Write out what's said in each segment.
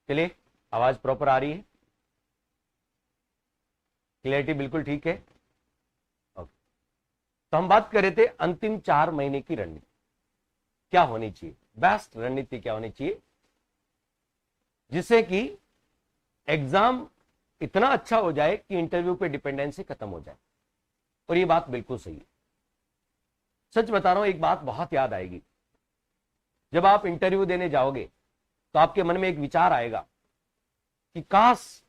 चलिए, आवाज प्रॉपर आ रही है, क्लियरिटी बिल्कुल ठीक है। ओके, तो हम बात कर रहे थे अंतिम 4 महीने की रणनीति क्या होनी चाहिए, बेस्ट रणनीति क्या होनी चाहिए जिससे कि एग्जाम इतना अच्छा हो जाए कि इंटरव्यू पे डिपेंडेंसी खत्म हो जाए। और ये बात बिल्कुल सही है, सच बता रहा हूं, एक बात बहुत याद आएगी। जब आप इंटरव्यू देने जाओगे तो आपके मन में एक विचार आएगा कि काश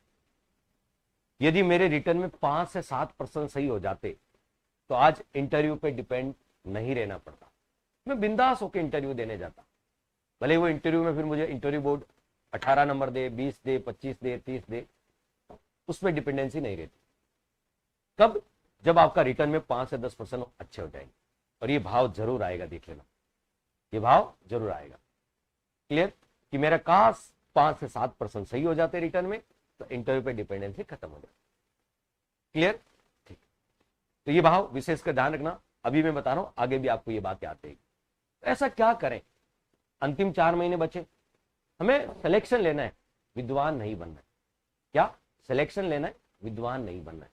यदि मेरे रिटर्न में 5 से 7% सही हो जाते तो आज इंटरव्यू पे डिपेंड नहीं रहना पड़ता, मैं बिंदास होकर इंटरव्यू देने जाता। भले वो इंटरव्यू में फिर मुझे इंटरव्यू बोर्ड 18 नंबर दे, 20 दे, 25 दे, 30 दे, उसमें डिपेंडेंसी नहीं रहती। कब? जब आपका रिटर्न में 5 से 10% अच्छे हो जाएंगे। और ये भाव जरूर आएगा, देख लेना, ये भाव जरूर आएगा। क्लियर? कि मेरा काश 5 से 7% सही हो जाते रिटर्न में तो इंटरव्यू पे डिपेंडेंसी खत्म हो जाती। क्लियर? ठीक। तो ये भाव विशेष कर ध्यान रखना, अभी मैं बता रहा हूं, आगे भी आपको ये बात याद रहेगी। तो ऐसा क्या करें, अंतिम 4 महीने बचे, हमें सिलेक्शन लेना है, विद्वान नहीं बनना है। क्या? सिलेक्शन लेना है, विद्वान नहीं बनना है।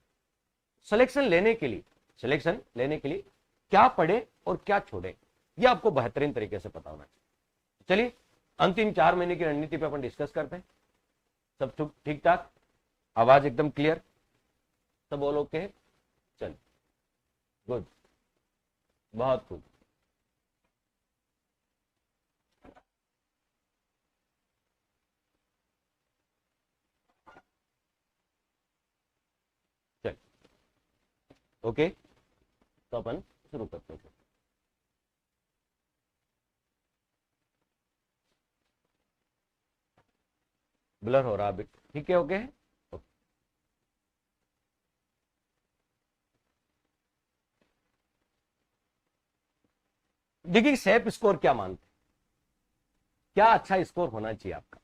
सिलेक्शन लेने के लिए क्या पढ़े और क्या छोड़े, ये आपको बेहतरीन तरीके से पता होना चाहिए। चलिए, अंतिम 4 महीने की रणनीति पे अपन डिस्कस करते हैं। सब ठीक ठाक, आवाज एकदम क्लियर, सब बोल ओके? चलिए, गुड, बहुत खूब। चलिए, ओके, तो अपन शुरू करते हैं। ब्लर हो रहा है, ठीक है, ओके। देखिए, सेफ स्कोर क्या मानते, क्या अच्छा स्कोर होना चाहिए आपका?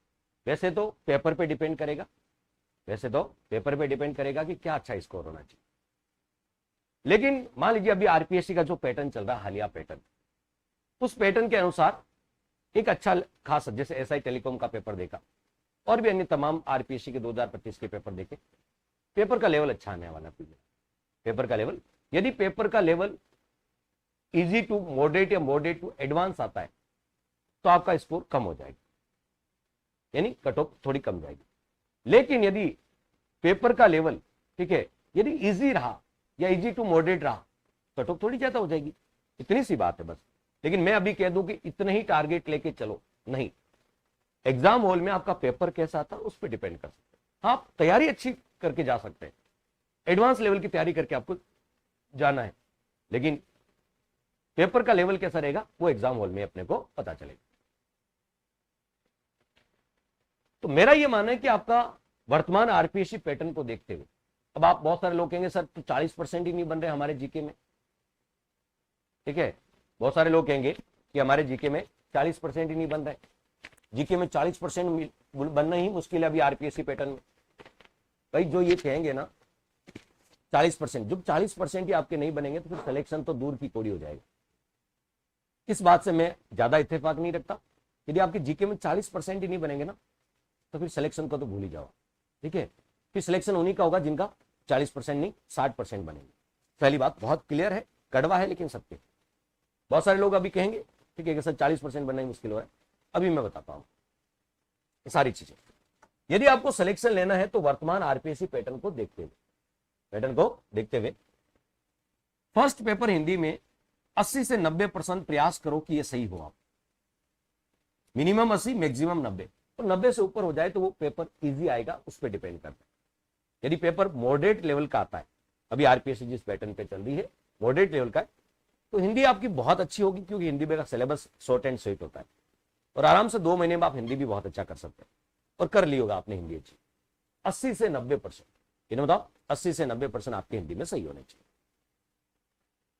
वैसे तो पेपर पे डिपेंड करेगा, कि क्या अच्छा स्कोर होना चाहिए। लेकिन मान लीजिए अभी आरपीएससी का जो पैटर्न चल रहा है, हालिया पैटर्न, उस पैटर्न के अनुसार एक अच्छा खास, जैसे एसआई टेलीकॉम का पेपर देखा और भी अन्य तमाम आरपीएससी के 2025 के पेपर देखे, पेपर का लेवल अच्छा आने वाला है। पेपर का लेवल, यदि पेपर का लेवल इजी टू मॉडरेट या मॉडरेट टू एडवांस आता है तो आपका स्कोर कम हो जाएगा, यानी कट ऑफ थोड़ी कम जाएगी। लेकिन यदि पेपर का लेवल, ठीक है, यदि इजी रहा या इजी टू मॉडरेट रहा, कट ऑफ थोड़ी ज्यादा हो जाएगी। इतनी सी बात है बस। लेकिन मैं अभी कह दूं कि इतने ही टारगेट लेके चलो, नहीं, एग्जाम हॉल में आपका पेपर कैसा था उस पर डिपेंड कर सकते हैं। आप तैयारी अच्छी करके जा सकते हैं, एडवांस लेवल की तैयारी करके आपको जाना है, लेकिन पेपर का लेवल कैसा रहेगा वो एग्जाम हॉल में अपने को पता चलेगा। तो मेरा यह मानना है कि आपका वर्तमान आरपीएससी पैटर्न को देखते हुए, अब आप बहुत सारे लोग कहेंगे सर तो 40% ही नहीं बन रहे हमारे जीके में, ठीक है, बहुत सारे लोग कहेंगे कि हमारे जीके में 40% ही नहीं बन रहे, जीके में 40% बनना ही मुश्किल है अभी आरपीएससी पैटर्न में। भाई जो ये कहेंगे ना 40%, जब 40% ही आपके नहीं बनेंगे तो फिर सिलेक्शन तो दूर की कोड़ी हो जाएगा। इस बात से मैं ज्यादा इत्तेफाक नहीं रखता। यदि आपके जीके में 40% ही नहीं बनेंगे ना तो फिर सिलेक्शन को तो भूल ही जाओ, ठीक है। फिर सिलेक्शन उन्हीं का होगा जिनका 40% नहीं 60% बनेंगे। पहली बात बहुत क्लियर है, कड़वा है लेकिन सत्य। बहुत सारे लोग अभी कहेंगे ठीक है कि सर 40% बनना ही मुश्किल हो रहा है। अभी मैं बताता हूं सारी चीजें। यदि आपको सिलेक्शन लेना है तो वर्तमान आरपीएससी पैटर्न को देखते हुए फर्स्ट पेपर हिंदी में 80 से 90% प्रयास करो कि ये सही हो। आप मिनिमम 80, मैक्सिमम 90, तो 90 से ऊपर हो जाए तो वो पेपर इजी आएगा, उस पर डिपेंड करता है। यदि पेपर मॉडरेट लेवल का आता है, अभी आरपीएससी जिस पैटर्न पे चल रही है मॉडरेट लेवल का है, तो हिंदी आपकी बहुत अच्छी होगी, क्योंकि हिंदी में का सिलेबस शॉर्ट एंड स्वीट होता है और आराम से 2 महीने में आप हिंदी भी बहुत अच्छा कर सकते हैं और कर ली होगा आपने हिंदी अच्छी। 80 से 90%, इन्हें बताओ 80 से 90% आपकी हिंदी में सही होने चाहिए।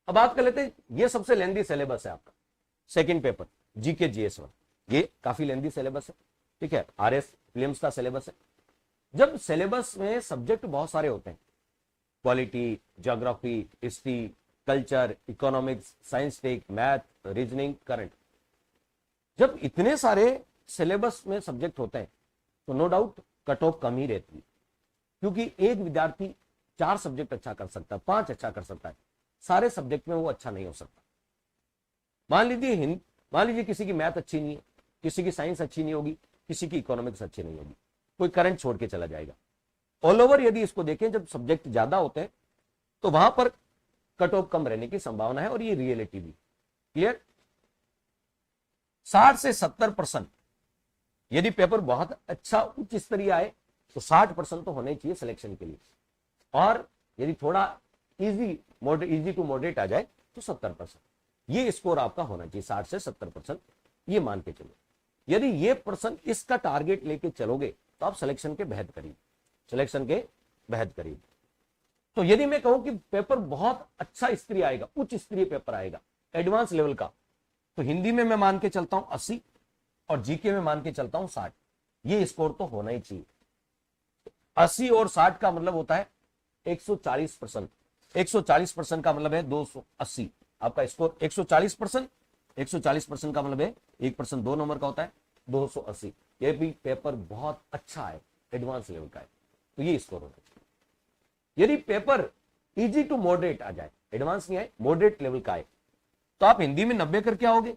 अब बात कर लेते हैं, ये सबसे लेंदी सिलेबस है आपका सेकंड पेपर जीके जीएस 1, ये काफी लेंदी सिलेबस है, ठीक है, आरएस प्रीलिम्स का सिलेबस है। जब सिलेबस में सब्जेक्ट बहुत सारे होते हैं, polity, geography, history, culture, economics, science tech, math, reasoning, current, जब इतने सारे सिलेबस में सब्जेक्ट होते हैं तो नो डाउट कट ऑफ कम ही रहती है, क्योंकि एक विद्यार्थी 4 सब्जेक्ट अच्छा कर सकता है, 5 अच्छा कर सकता है, सारे सब्जेक्ट में वो अच्छा नहीं हो सकता। मान लीजिए किसी की मैथ अच्छी नहीं है, किसी की साइंस अच्छी नहीं होगी, किसी की इकोनॉमिक्स अच्छी नहीं होगी, कोई करंट छोड़ के चला जाएगा। ऑल ओवर यदि इसको देखें, जब सब्जेक्ट ज्यादा होते हैं तो वहां पर कट ऑफ कम रहने की संभावना है, और ये रियलिटी भी। क्लियर? 60 से 70% यदि पेपर बहुत अच्छा उच्च स्तरीय आए तो 60% तो होने चाहिए सिलेक्शन के लिए, और यदि थोड़ा इजी टू मॉडरेट आ जाए तो 70%। ये स्कोर आपका होना चाहिए 60 से 70%, ये मान के चलो। यदि ये पर्सन इसका टारगेट लेके चलोगे तो आप सिलेक्शन के बेहद करीब, सिलेक्शन के बेहद करीब। तो यदि मैं कहूं कि पेपर बहुत अच्छा स्तरीय आएगा, उच्च स्तरीय पेपर आएगा एडवांस लेवल का, तो हिंदी में मैं मान के चलता हूं 80 और जीके में मान के चलता हूं 60। ये स्कोर तो होना ही चाहिए। 80 और 60 का मतलब होता है 140%। 140% का मतलब है 280। आपका स्कोर 140%, 140% का मतलब है 1% 2 नंबर का होता है 280। ये भी पेपर बहुत अच्छा है, एडवांस लेवल का है, तो ये स्कोर होना चाहिए। यदि पेपर इजी टू मॉडरेट आ जाए, एडवांस नहीं आए, मॉडरेट लेवल का है, तो आप हिंदी में 90 करके आओगे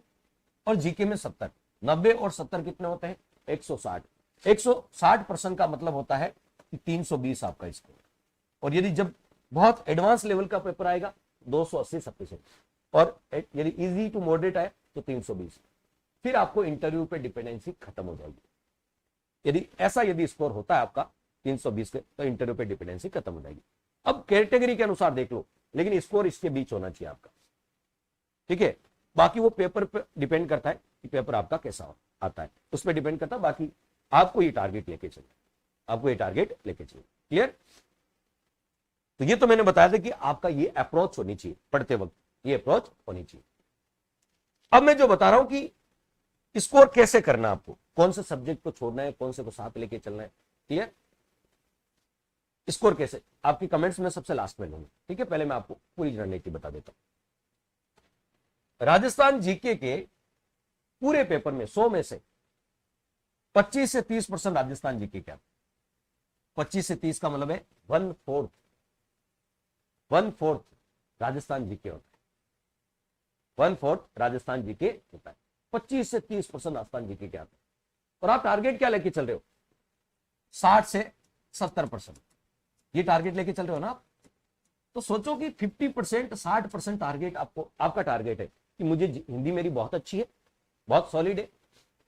और जीके में 70। 90 और 70 कितने होते हैं? 160। 160% का मतलब होता है कि 320 आपका स्कोर। और यदि जब बहुत एडवांस लेवल का पेपर आएगा 280 सफिशिएंट, और यदि इजी टू मॉडरेट आए तो 320। फिर आपको इंटरव्यू पे डिपेंडेंसी खत्म हो जाएगी। यदि स्कोर होता है आपका 320 के, तो इंटरव्यू पे डिपेंडेंसी खत्म हो जाएगी। अब कैटेगरी के अनुसार देख लो, लेकिन स्कोर इसके बीच होना चाहिए आपका। ठीक है, बाकी वो पेपर पे डिपेंड करता है कि पेपर आपका कैसा आता है, उस पर डिपेंड करता है। बाकी आपको ये टारगेट लेके चलिए, आपको ये टारगेट लेके चलिए। क्लियर? तो ये तो मैंने बताया था कि आपका ये अप्रोच होनी चाहिए पढ़ते वक्त, ये अप्रोच होनी चाहिए। अब मैं जो बता रहा हूं कि स्कोर कैसे करना, आपको कौन से सब्जेक्ट को छोड़ना है, कौन से को साथ लेके चलना है। क्लियर? स्कोर कैसे, आपकी कमेंट्स में सबसे लास्ट में लूंगा। ठीक है, पहले मैं आपको पूरी रणनीति बता देता हूं। राजस्थान जीके के पूरे पेपर में 100 में से 25 से 30% राजस्थान जीके क्या, 25 से 30 का मतलब है 1/4 राजस्थान जीके होता है। 1/4 राजस्थान जीके होता है। 25 से 30% राजस्थान जीके क्या आता है। और आप टारगेट क्या लेके चल रहे हो? 60 से 70%, ये टारगेट लेके चल रहे हो ना आप। तो सोचो कि 50% 60% टारगेट आपका टारगेट है कि मुझे हिंदी मेरी बहुत अच्छी है, बहुत सॉलिड है,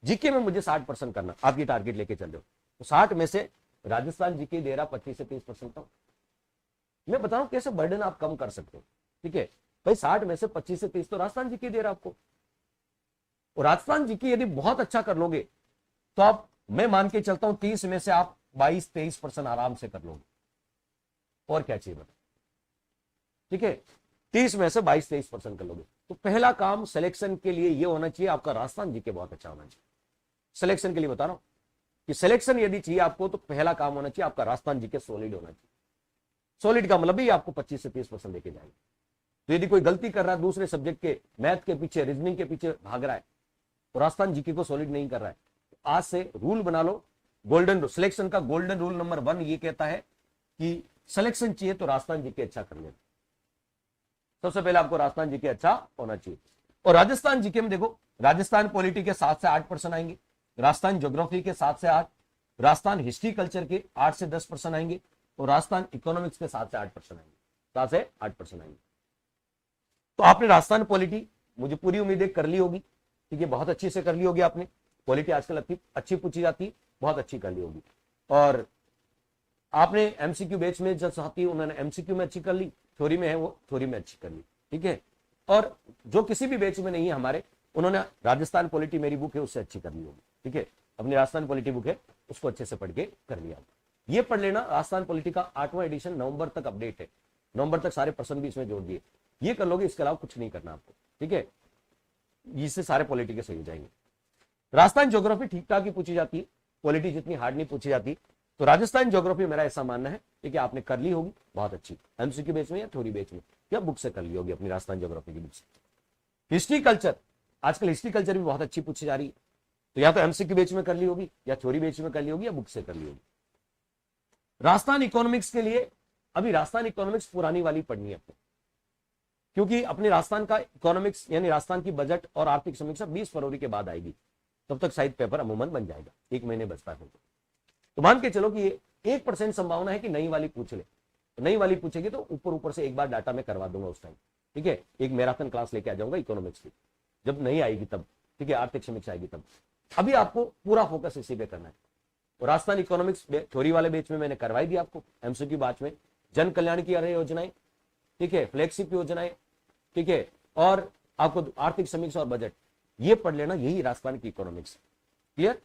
जीके में मुझे 60% करना, आप ये टारगेट लेके चल रहे हो। तो 60 में से राजस्थान जीके दे रहा 25 से 30% तक। मैं बता रहा हूं कैसे बर्डन आप कम कर सकते हो। ठीक है भाई, 60 में से 25 से 30 तो राजस्थान जीके दे रहा आपको। और राजस्थान जीके यदि बहुत अच्छा कर लोगे तो आप, मैं मान के चलता हूं 30 में से आप 22-23% आराम से कर लोगे। और क्या चाहिए बता? ठीक है, 30 में से 22-23% कर लोगे। तो पहला काम सिलेक्शन के लिए ये होना चाहिए, आपका राजस्थान जीके बहुत अच्छा होना चाहिए। सिलेक्शन के लिए बता रहा हूं कि सिलेक्शन यदि चाहिए आपको, तो पहला काम होना चाहिए आपका राजस्थान जीके सॉलिड होना चाहिए। सॉलिड का मतलब भी आपको 25 से 30% लेके जाएगा। तो यदि कोई गलती कर रहा है दूसरे सब्जेक्ट के, मैथ के पीछे, रीजनिंग के पीछे भाग रहा है, तो राजस्थान जीके को सॉलिड नहीं कर रहा है, तो आज से रूल बना लो, गोल्डन सिलेक्शन का गोल्डन रूल नंबर 1 ये कहता है कि सिलेक्शन चाहिए तो राजस्थान जीके अच्छा कर लेना। सबसे पहले आपको राजस्थान जीके अच्छा होना चाहिए। और राजस्थान जीके में देखो, राजस्थान पॉलिटी के 7 से 8% आएंगे, राजस्थान ज्योग्राफी के 7 से 8, राजस्थान हिस्ट्री कल्चर के 8 से 10% आएंगे, और राजस्थान इकोनॉमिक्स के 7 से 8% आएंगे, 7 से 8% आएंगे। तो आपने राजस्थान पॉलिटी, मुझे पूरी उम्मीद है कर ली होगी। ठीक है, बहुत अच्छी से कर ली होगी आपने। पॉलिटी आजकल अच्छी पूछी जाती, बहुत अच्छी कर ली होगी। और आपने एमसीक्यू बैच में जो साथी उन्होंने एमसीक्यू में अच्छी कर ली, थ्योरी में है वो थ्योरी में अच्छी कर ली। ठीक है, और जो किसी भी बैच में नहीं है हमारे, उन्होंने राजस्थान पॉलिटी मेरी बुक है उससे अच्छी कर ली होगी। ठीक है, अपनी राजस्थान पॉलिटी बुक है उसको अच्छे से पढ़ के कर लिया। ये पढ़ लेना, राजस्थान पॉलिटी का 8वां एडिशन नवंबर तक अपडेट है, नवंबर तक सारे प्रश्न भी इसमें जोड़ दिए। ये कर लोगे, इसके अलावा कुछ नहीं करना आपको। ठीक है, इससे सारे पॉलिटी के सही हो जाएंगे। राजस्थान ज्योग्राफी ठीक ठाक ही पूछी जाती है, पॉलिटी जितनी हार्ड नहीं पूछी जाती। तो राजस्थान ज्योग्राफी मेरा ऐसा मानना है कि आपने कर ली होगी बहुत अच्छी, एमसीक्यू बेस में या थ्योरी बेस में, या बुक से कर ली होगी अपनी राजस्थान ज्योग्राफी की बुक से। हिस्ट्री कल्चर, आजकल हिस्ट्री कल्चर भी बहुत अच्छी पूछी जा रही है। तो या तो एमसीक्यू बेच में कर ली होगी, या थ्योरी बेच में कर ली होगी, या बुक से कर ली होगी। राजस्थान इकोनॉमिक्स के लिए अभी राजस्थान इकोनॉमिक्स पुरानी वाली पढ़नी है आपको, क्योंकि अपने राजस्थान का इकोनॉमिक्स यानी राजस्थान की बजट और आर्थिक समीक्षा 20 फरवरी के बाद आएगी। तब तक शायद पेपर अमूमन बन जाएगा, 1 महीने बचता है। तो मान के चलो कि ये 1% संभावना है कि नई वाली पूछ ले, तो नई वाली पूछेगी तो ऊपर ऊपर से एक बार डाटा मैं करवा दूंगा उस टाइम, ठीक है। एक मैराथन क्लास लेके आ जाऊंगा इकोनॉमिक्स की, जब नहीं आएगी तब, ठीक है, आर्थिक समीक्षा आएगी तब। अभी आपको पूरा फोकस इसी पे करना है। तो राजस्थान इकोनॉमिक्स थ्योरी वाले बैच में मैंने करवाई दी आपको, एमसीक्यू बैच में जन कल्याण की अर्ह योजनाएं, ठीक है, फ्लैगशिप योजनाएं, ठीक है, और आपको आर्थिक समीक्षा और बजट, ये पढ़ लेना, यही राजस्थान की इकोनॉमिक्स। क्लियर?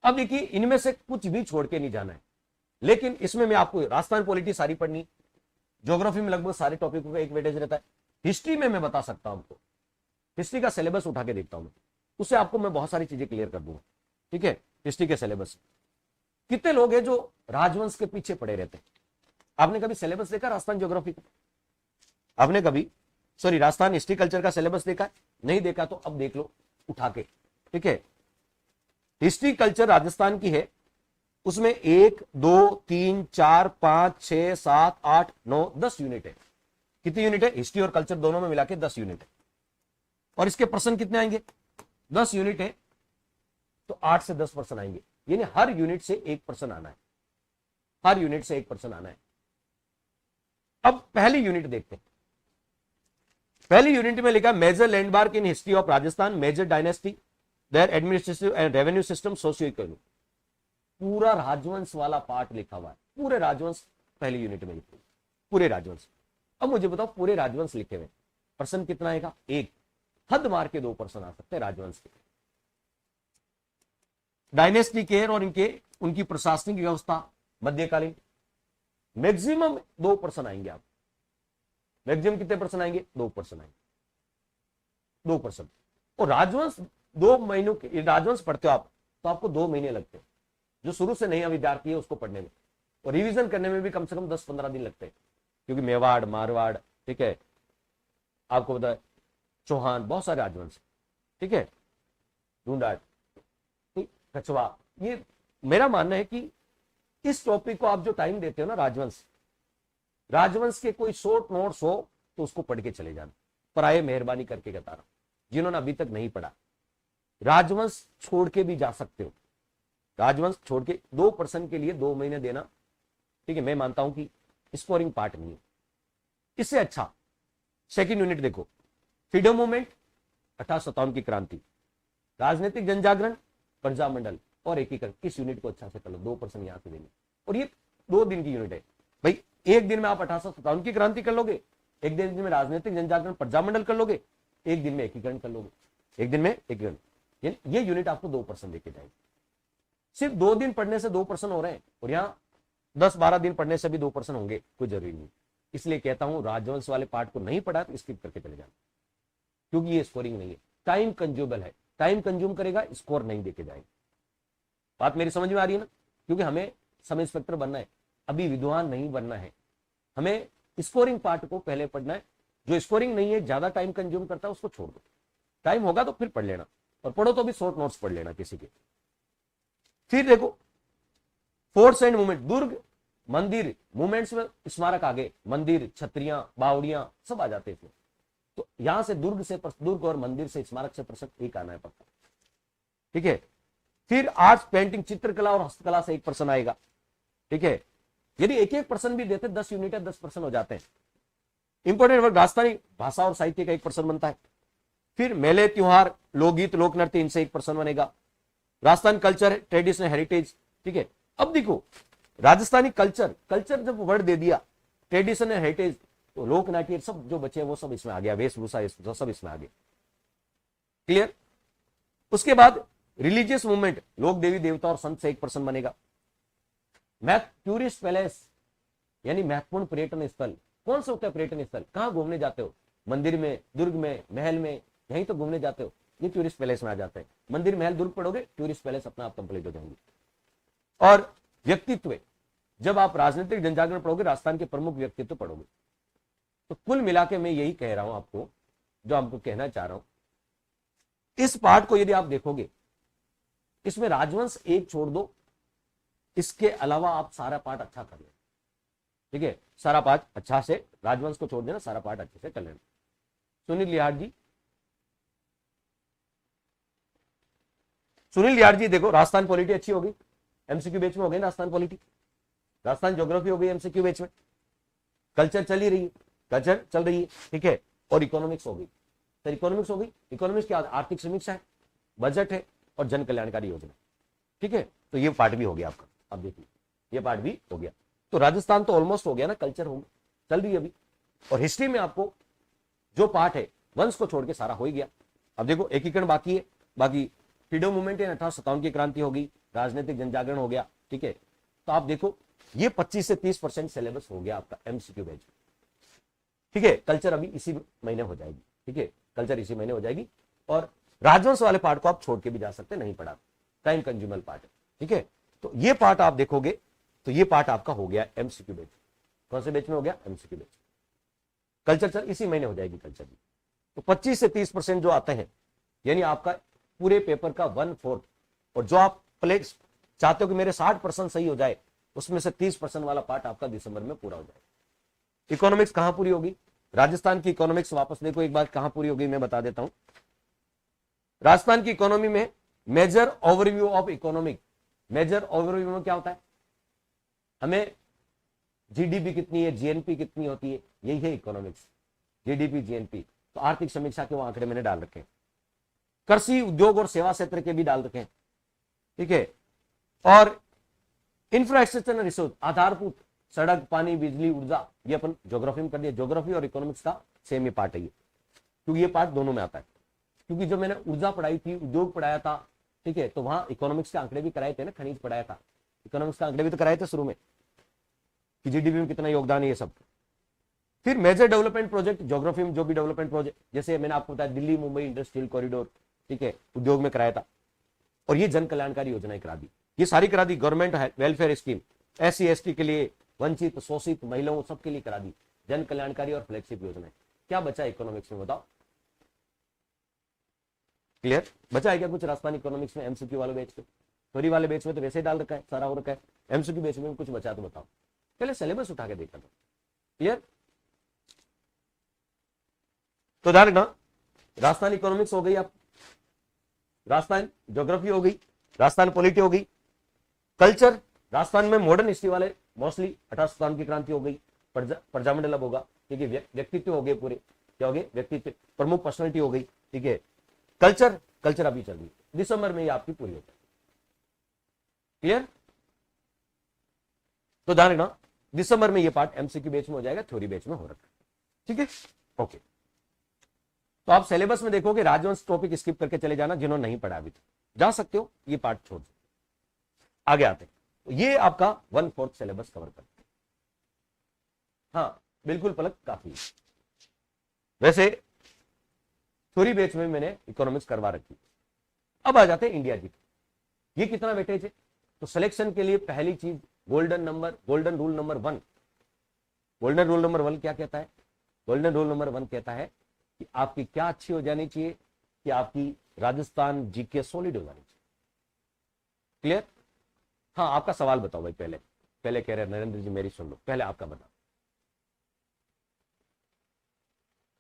अब देखिए, इनमें से कुछ भी छोड़ के नहीं जाना है, लेकिन इसमें मैं आपको राजस्थान पॉलिटी सारी पढ़नी, ज्योग्राफी में लगभग सारे टॉपिकों का एक वेटेज रहता है। हिस्ट्री में मैं बता सकता हूं आपको, हिस्ट्री का सिलेबस उठा के देखता हूं, उससे आपको मैं बहुत सारी चीजें क्लियर कर दूंगा, ठीक है। हिस्ट्री के सिलेबस कितने लोग हैं जो राजवंश के पीछे पड़े रहते हैं? आपने कभी सिलेबस देखा राजस्थान ज्योग्राफी का? आपने कभी राजस्थान हिस्ट्री कल्चर का सिलेबस देखा है? नहीं देखा तो अब देख लो उठा के, ठीक है। हिस्ट्री कल्चर राजस्थान की है, उसमें 1 2 3 4 5 6 7 8 9 10 यूनिट है। कितनी यूनिट है? हिस्ट्री और कल्चर दोनों में मिला के 10 यूनिट है। और इसके प्रश्न कितने आएंगे? 10 यूनिट है तो 8 से 10 प्रश्न आएंगे, यानी हर यूनिट से 1 प्रश्न आना है, हर यूनिट से 1 प्रश्न आना है। अब पहली यूनिट देखते हैं। पहली यूनिट में लिखा major landmark in history of Rajasthan, major dynasty, their administrative and revenue system, socio economic. पूरा राजवंश वाला पार्ट लिखा हुआ है, पूरे राजवंश पहली यूनिट में लिखे, पूरे राजवंश। अब मुझे बताओ, पूरे राजवंश लिखे हुए प्रश्न कितना आएगा? 1। हद मार के 2 प्रश्न आ सकते हैं राजवंश के। डायनेस्टी केयर और उनकी प्रशासनिक व्यवस्था मध्यकालीन, मैक्सिमम 2 प्रश्न आएंगे। आप मैक्सिमम कितने प्रश्न आएंगे? 2 प्रश्न आएंगे, 2 प्रश्न। और राजवंश 2 महीनों के, राजवंश पढ़ते हो आप तो आपको 2 महीने लगते हैं, जो शुरू से नया विद्यार्थी है उसको पढ़ने में, और रिवीजन करने में भी कम से कम 10-15 दिन लगते हैं, क्योंकि मेवाड़, मारवाड़, ठीक है, आपको पता है चौहान, बहुत सारे राजवंश, ठीक है, ढूंढाट, कछवा। ये मेरा मानना है कि इस टॉपिक को आप जो टाइम देते हो ना, राजवंश के कोई शॉर्ट नोट्स हो तो उसको पढ़ के चले जाना। पर आए मेहरबानी करके बता रहा हूं, जिन्होंने अभी तक नहीं पढ़ा, राजवंश छोड़ के भी जा सकते हो। राजवंश छोड़ के 2 प्रश्न के लिए 2 महीने देना, ठीक है, मैं मानता हूं कि स्कोरिंग पार्ट नहीं है। इससे अच्छा सेकंड यूनिट देखो, फ्रीडम मूवमेंट, 1857 की क्रांति, राजनीतिक जनजागरण, प्रजामंडल और एकीकरण। इस यूनिट को अच्छा से कर लो, 2 प्रश्न यहां से देंगे। और ये 2 दिन की यूनिट है भाई। एक दिन में आप 1857 की क्रांति कर लोगे, एक दिन में राजनीतिक जनजागरण, प्रजामंडल कर लोगे, एक दिन में एकीकरण कर लोगे, एक दिन में एकीकरण। ये यूनिट आपको 2 प्रश्न देके जाएगी। सिर्फ 2 दिन पढ़ने से 2 प्रश्न हो रहे हैं, और यहां 10-12 दिन पढ़ने से भी 2 प्रश्न होंगे, कोई जरूरी नहीं। इसलिए कहता हूं, राजवंश वाले पार्ट को नहीं पढ़ा तो स्किप करके चले जाना, क्योंकि ये स्कोरिंग नहीं है, टाइम कंज्यूमेबल है, टाइम कंज्यूम करेगा, स्कोर नहीं देके जाएगा। बात मेरी समझ में आ रही है ना? क्योंकि हमें सब इंस्पेक्टर बनना है, अभी विद्वान नहीं बनना है। हमें स्कोरिंग पार्ट को पहले पढ़ना है। जो स्कोरिंग नहीं है, ज्यादा टाइम कंज्यूम करता है, उसको छोड़ दो। टाइम होगा तो फिर पढ़ लेना, और पढ़ो तो भी शॉर्ट नोट्स पढ़ लेना किसी के। फिर देखो फोर्ट्स एंड मूवमेंट, दुर्ग, मंदिर, मूवमेंट्स में स्मारक आगे, मंदिर, छतरियां, बावड़ियां सब आ जाते हैं। तो यहां से दुर्ग और मंदिर से, स्मारक से प्रश्न एक आना है पक्का, ठीक है। फिर आर्ट्स, पेंटिंग, चित्रकला और हस्तकला से 1 प्रश्न आएगा, ठीक है। यदि एक प्रश्न भी देते, 10 यूनिट है, 10 प्रश्न हो जाते हैं। इंपोर्टेंट वर्ग, राजस्थानी भाषा और साहित्य का 1 प्रश्न बनता है। फिर मेले, त्योहार, लोकगीत, लोक नृत्य, इनसे 1 प्रश्न बनेगा। राजस्थान कल्चर, ट्रेडिशनल हेरिटेज, ठीक है। अब देखो, राजस्थानी कल्चर जब वर्ड दे दिया, ट्रेडिशनल हेरिटेज, तो लोक नाट्य सब जो बचे वो सब इसमें आ गया, वेशभूषा सब इसमें आ गया। क्लियर? उसके बाद रिलीजियस मूवमेंट, लोक देवी देवता और संत से 1 प्रश्न बनेगा। टूरिस्ट पैलेस यानी महत्वपूर्ण पर्यटन स्थल, कौन से होते हैं पर्यटन स्थल? कहां घूमने जाते हो? मंदिर में, दुर्ग में, महल में, यहीं तो घूमने जाते हो, ये टूरिस्ट पैलेस में आ जाते हैं। मंदिर, महल, दुर्ग पढ़ोगे, टूरिस्ट पैलेस अपना आप कंप्लीट हो जाएंगे। और व्यक्तित्व, जब आप राजनीतिक जनजागरण पढ़ोगे, राजस्थान के प्रमुख व्यक्तित्व पढ़ोगे। तो कुल मिला के मैं यही कह रहा हूं आपको, जो आपको कहना चाह रहा हूं इस पार्ट को यदि आप देखोगे, इसमें राजवंश एक छोड़ दो, इसके अलावा आप सारा पार्ट अच्छा कर लेना। ठीक है, सारा पार्ट अच्छा से, राजवंश को छोड़ देना, सारा पार्ट अच्छे से कर लेना। सुनील लिहार जी, सुनील लिहार जी देखो, राजस्थान पॉलिटी अच्छी होगी, एमसीक्यू बेच में हो गई राजस्थान पॉलिटी, राजस्थान ज्योग्राफी हो गई एमसीक्यू बेच में, कल्चर चल ही रही है, कल्चर चल रही है, ठीक है, और इकोनॉमिक्स हो गई। सर इकोनॉमिक्स हो गई, इकोनॉमिक्स क्या, आर्थिक समीक्षा है, बजट है और जन कल्याणकारी योजना। ठीक है, तो ये पार्ट भी हो गया आपका। अब देखिए ये पार्ट भी हो गया, तो राजस्थान तो ऑलमोस्ट हो गया ना, कल्चर हो चल रही है अभी, और हिस्ट्री में आपको जो पार्ट है वंश को छोड़ के सारा हो ही गया। अब देखो एकीकरण बाकी है, बाकी फ्रीडम मूवमेंट है, 1857 की क्रांति हो गई, राजनीतिक जनजागरण हो गया। ठीक है, तो आप देखो ये 25 से 30% सिलेबस हो गया आपका एमसीक्यू बेच। ठीक है, कल्चर अभी इसी महीने हो जाएगी। ठीक है, कल्चर इसी महीने हो जाएगी, और राजवंश वाले पार्ट को आप छोड़ के भी जा सकते, नहीं पढ़ा, टाइम कंज्यूमर पार्ट है। ठीक है, तो ये पार्ट आप देखोगे तो ये पार्ट आपका हो गया एमसीक्यू बेच। कौन से बेच में हो गया, एमसीक्यू बेच। कल्चर चल इसी महीने हो जाएगी कल्चर भी। तो 25 से 30% जो आते हैं, यानी आपका पूरे पेपर का 1/4, और जो आप प्लेस चाहते हो कि मेरे 60% सही हो जाए, उसमें से 30% वाला पार्ट आपका दिसंबर में पूरा हो जाए। इकोनॉमिक्स कहां पूरी होगी, राजस्थान की इकोनॉमिक्स वापस देखो एक बार कहां पूरी होगी, मैं बता देता हूं। राजस्थान की इकोनॉमी में major overview of economic, major overview में क्या होता है, हमें जीडीपी कितनी है, जीएनपी कितनी होती है, यही है इकोनॉमिक्स, जीडीपी जीएनपी। तो आर्थिक समीक्षा के वो आंकड़े मैंने डाल रखे हैं, कृषि उद्योग और सेवा क्षेत्र के भी डाल रखे हैं। ठीक है, और इंफ्रास्ट्रक्चर रिसोर्स, आधारभूत सड़क, पानी, बिजली, ऊर्जा, ये अपन ज्योग्राफी में कर दिया। ज्योग्राफी और इकोनॉमिक्स का सेम ही पार्ट है ये, क्योंकि ये पार्ट दोनों में आता है। क्योंकि जो मैंने ऊर्जा पढ़ाई थी, उद्योग पढ़ाया था, ठीक है, तो वहां इकोनॉमिक्स के आंकड़े भी कराए थे ना, खनिज पढ़ाया था, इकोनॉमिक्स के आंकड़े भी तो कराए थे शुरू में कि जीडीपी में कितना योगदान है ये सब। फिर मेजर डेवलपमेंट प्रोजेक्ट, ज्योग्राफी में जो भी डेवलपमेंट प्रोजेक्ट, जैसे मैंने आपको बताया दिल्ली मुंबई इंडस्ट्रियल कॉरिडोर, ठीक है, उद्योग में कराया था, और ये जन कल्याणकारी योजनाएं करा दी, ये सारी करा दी। Government welfare scheme, SC ST के लिए, वंचित शोषित महिलाओं सबके लिए करा दी जन कल्याणकारी और फ्लैगशिप योजनाएं। क्या बचा इकोनॉमिक्स में बताओ, क्लियर बचा है क्या कुछ राजस्थान इकोनॉमिक्स में, एमसीक्यू वाले बेच पे, थ्योरी वाले बेच में तो वैसे ही डाल रखा है, सारा हो रखा है, एमसीक्यू बेच में कुछ बचा तो बताओ, पहले सिलेबस उठा के देखा था। क्लियर, तो ध्यान रखना, राजस्थान इकोनॉमिक्स हो गई, आप राजस्थान ज्योग्राफी हो गई, राजस्थान पॉलिटी हो गई, कल्चर राजस्थान में मॉडर्न हिस्ट्री वाले मोस्टली 1857 की क्रांति हो गई, प्रजामंडल अब होगा, ठीक है, व्यक्तित्व हो गए पूरे, क्या हो गए, व्यक्तित्व, प्रमुख पर्सनैलिटी हो गई। ठीक है, कल्चर, कल्चर अभी चल रही, दिसंबर में ये आपकी पूरी होती है। क्लियर, तो ध्यान रखना दिसंबर में ये पार्ट एमसीक्यू बेच में हो जाएगा, थ्योरी बेच में हो रखा है। ठीक है, ओके, तो आप सिलेबस में देखोगे राजवंश टॉपिक स्किप करके चले जाना, जिन्होंने नहीं पढ़ा अभी तो जा सकते हो, ये पार्ट छोड़ सकते, आगे आते हैं। तो ये आपका 1/4 सिलेबस कवर करते हैं। हाँ बिल्कुल पलक, काफी वैसे थ्योरी बेच में मैंने इकोनॉमिक्स करवा रखी। अब आ जाते हैं इंडिया जी, ये कितना वेटेज है, तो सिलेक्शन के लिए पहली चीज golden number, golden rule number 1। Golden rule number 1 क्या कहता है, गोल्डन रूल नंबर 1 कहता है कि आपकी क्या अच्छी हो जानी चाहिए, कि आपकी राजस्थान जीके सॉलिड हो जानी चाहिए। क्लियर, हाँ आपका सवाल बताओ भाई, पहले पहले कह रहे हैं नरेंद्र जी मेरी सुन लो, पहले आपका बताओ।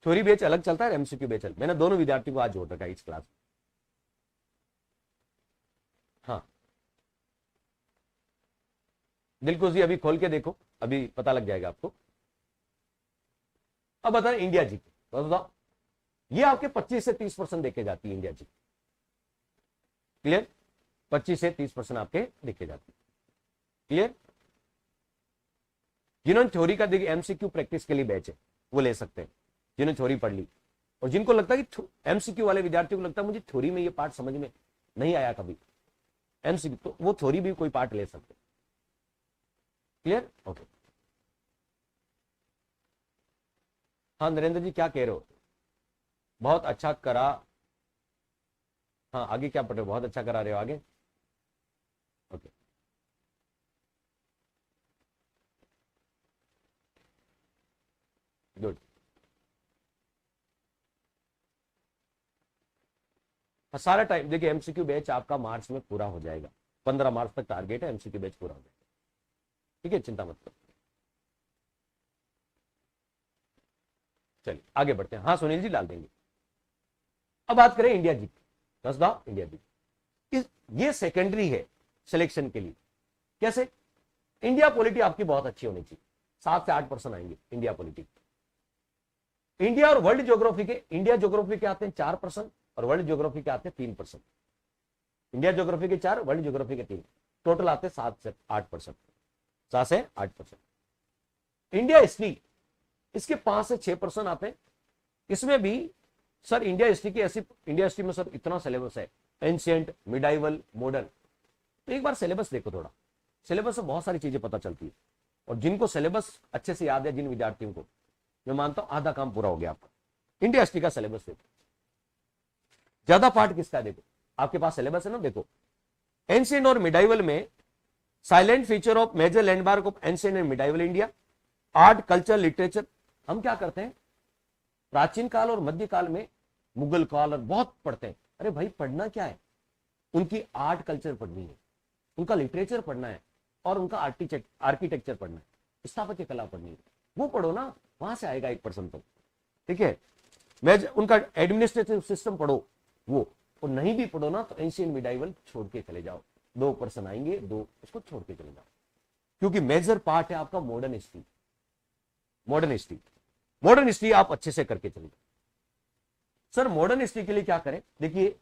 थ्योरी बेच अलग चलता है, एमसीक्यू बेच अलग, मैंने दोनों विद्यार्थी को आज जोड़ रखा है इस क्लास में। हाँ दिलकुश जी अभी खोल के देखो, अभी पता लग जाएगा आपको। अब बता इंडिया जी, बताओ ये आपके 25 से 30% देखे जाती है इंडिया जी। क्लियर, 25 से 30% आपके देखे जाती है। क्लियर, जिन्होंने थ्योरी का देखिए एमसीक्यू प्रैक्टिस के लिए बैच है वो ले सकते हैं, जिन्होंने थ्योरी पढ़ ली, और जिनको लगता है कि एमसीक्यू वाले विद्यार्थियों को लगता है मुझे थ्योरी में ये पार्ट समझ में नहीं आया कभी एमसीक्यू, तो वो थ्योरी भी कोई पार्ट ले सकते हैं। Clear, okay. हाँ नरेंद्र जी क्या कह रहे हो, बहुत अच्छा करा, हाँ आगे क्या पढ़ रहे हो, बहुत अच्छा करा रहे हो आगे, ओके। गुड, सारा टाइम देखिए, एमसीक्यू बैच आपका मार्च में पूरा हो जाएगा, 15 मार्च तक टारगेट है, एमसीक्यू बैच पूरा हो जाएगा। ठीक है, चिंता मत करो। चलिए आगे बढ़ते हैं। हाँ सुनील जी डाल देंगे। अब बात करें इंडिया जी, कसदा इंडिया जी, ये सेकेंडरी है सिलेक्शन के लिए। कैसे? इंडिया पॉलिटी आपकी बहुत अच्छी होनी चाहिए, 7 से 8% आएंगे इंडिया पॉलिटी। इंडिया और वर्ल्ड ज्योग्राफी के, इंडिया ज्योग्राफी के आते हैं 4% और वर्ल्ड ज्योग्राफी के आते हैं 3%। इंडिया ज्योग्राफी के 4, वर्ल्ड ज्योग्राफी के 3, टोटल आते हैं 7 से 8%, 7 से 8%। इंडिया हिस्ट्री, इसके 5 से 6% आते हैं। इसमें भी सर इंडिया हिस्ट्री की ऐसी, इंडिया हिस्ट्री में सर इतना सिलेबस है, एंशियंट, मिडाइवल, मॉडर्न। तो एक बार सिलेबस देखो थोड़ा, सिलेबस से बहुत सारी चीजें पता चलती है। और जिनको सिलेबस अच्छे से याद है, जिन विद्यार्थियों को, मैं मानता हूं आधा काम पूरा हो गया आपका। इंडिया हिस्ट्री का सिलेबस देखो, ज्यादा पार्ट किसका है देखो, आपके पास सिलेबस है ना, देखो एंशियंट और मिडाइवल में silent feature of major landmark of ancient and medieval India, art, culture, literature. हम क्या करते हैं, प्राचीन काल और मध्य काल में, मुगल काल और बहुत पढ़ते हैं। अरे भाई पढ़ना क्या है, उनकी आर्ट कल्चर पढ़नी है, उनका लिटरेचर पढ़ना है, और उनका आर्किटेक्चर पढ़ना है, स्थापत्य कला पढ़नी है, वो पढ़ो ना, वहां से आएगा 1% तो। ठीक है, मैं उनका एडमिनिस्ट्रेटिव सिस्टम पढ़ो वो, और नहीं भी पढ़ो ना तो एंशियंट मिडाइवल छोड़ के चले जाओ, 2% आएंगे, 2 उसको छोड़ के चले जाओ, क्योंकि मेजर पार्ट है आपका modern history. Modern history, modern history आप अच्छे से करके चलिए। सर मॉडर्न हिस्ट्री के लिए क्या करें, देखिए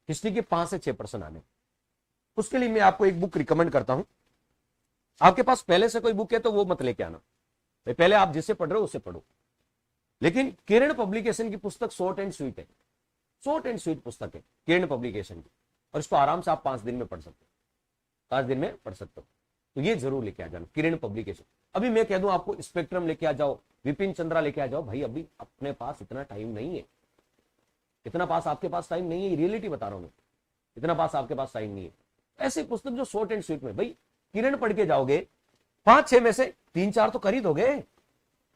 हिस्ट्री के 5 से 6% आने, उसके लिए मैं आपको एक बुक रिकमेंड करता हूं। आपके पास पहले से कोई बुक है तो वो मत लेके आना, पहले आप जिससे पढ़ रहे हो उससे पढ़ो। लेकिन किरण पब्लिकेशन की पुस्तक शॉर्ट एंड स्वीट है, शॉर्ट एंड स्वीट पुस्तक है किरण पब्लिकेशन की, और इसको आराम से आप 5 दिन में पढ़ सकते हो, 5 दिन में पढ़ सकते हो। तो ये जरूर लेके आ जाना, किरण पब्लिकेशन। अभी मैं कह दूं आपको स्पेक्ट्रम लेके आ जाओ, विपिन चंद्रा लेके आ जाओ, भाई अभी अपने पास इतना टाइम नहीं है, इतना पास आपके पास टाइम नहीं है, रियलिटी बता रहा हूं मैं, इतना पास आपके पास टाइम नहीं है। ऐसी पुस्तक जो शॉर्ट एंड स्वीट में, भाई किरण पढ़ के जाओगे, 5-6 में से 3-4 तो कर ही दोगे।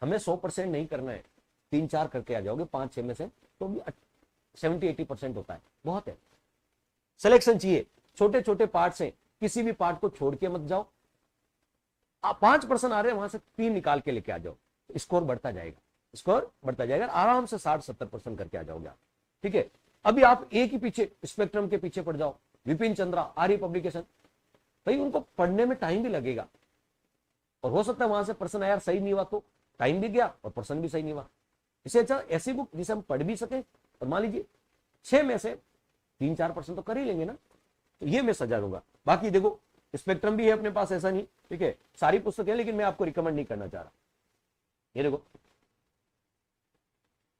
हमें 100% नहीं करना है, 3-4 करके आ जाओगे 5-6 में से, तो भी 70-80% होता है, बहुत है। सिलेक्शन चाहिए, छोटे छोटे पार्ट से किसी भी पार्ट को छोड़ के मत जाओ। आप 5% आ रहे हैं, वहां से 3 निकाल के लेके आ जाओ, स्कोर बढ़ता जाएगा, स्कोर बढ़ता जाएगा, आराम से 60-70% करके आ जाओगे आप। ठीक है, अभी आप एक ही पीछे, स्पेक्ट्रम के पीछे पड़ जाओ, विपिन चंद्रा, आर्य पब्लिकेशन, भाई उनको पढ़ने में टाइम भी लगेगा, और हो सकता है वहां से पर्सन यार सही नहीं हुआ तो टाइम भी गया और पर्सन भी सही नहीं हुआ। इससे अच्छा ऐसी बुक जिसे हम पढ़ भी सके, और मान लीजिए 6 में से 3-4% तो कर ही लेंगे ना, तो ये मैं सजा दूंगा। बाकी देखो स्पेक्ट्रम भी है अपने पास, ऐसा नहीं, ठीक है, सारी पुस्तक है, लेकिन मैं आपको रिकमेंड नहीं करना चाह रहा। ये देखो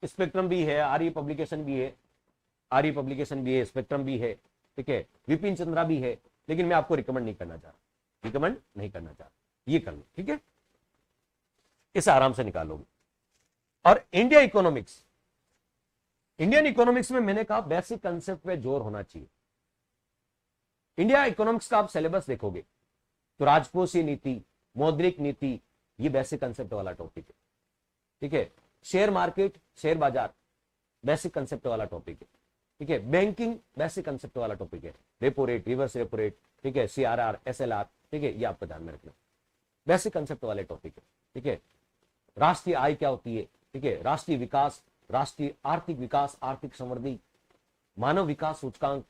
स्पेक्ट्रम भी है, आर्य पब्लिकेशन भी है, आर्य पब्लिकेशन भी है, स्पेक्ट्रम भी है, ठीक है, विपिन चंद्रा भी है, लेकिन मैं आपको रिकमेंड नहीं करना चाह रहा, रिकमेंड नहीं करना चाह रहा, ये कर लो। ठीक है, इसे आराम से निकालोगे। और इंडिया इकोनॉमिक्स, इंडियन इकोनॉमिक्स में मैंने कहा बेसिक कंसेप्ट पे जोर होना चाहिए। इंडिया इकोनॉमिक्स का आप सिलेबस देखोगे तो राजकोषीय नीति, मौद्रिक नीति, ये बेसिक कंसेप्ट वाला टॉपिक है। ठीक है, शेयर मार्केट, शेयर बाजार, बेसिक कंसेप्ट वाला टॉपिक है। ठीक है, बैंकिंग बेसिक कंसेप्ट वाला टॉपिक है, repo rate, reverse repo rate, ठीक है, CRR, SLR, ठीक है, ये आपको ध्यान में रखना, बेसिक कंसेप्ट वाले टॉपिक है। ठीक है, राष्ट्रीय आय क्या होती है, ठीक है, राष्ट्रीय विकास, राष्ट्रीय आर्थिक विकास, आर्थिक समृद्धि, मानव विकास सूचकांक,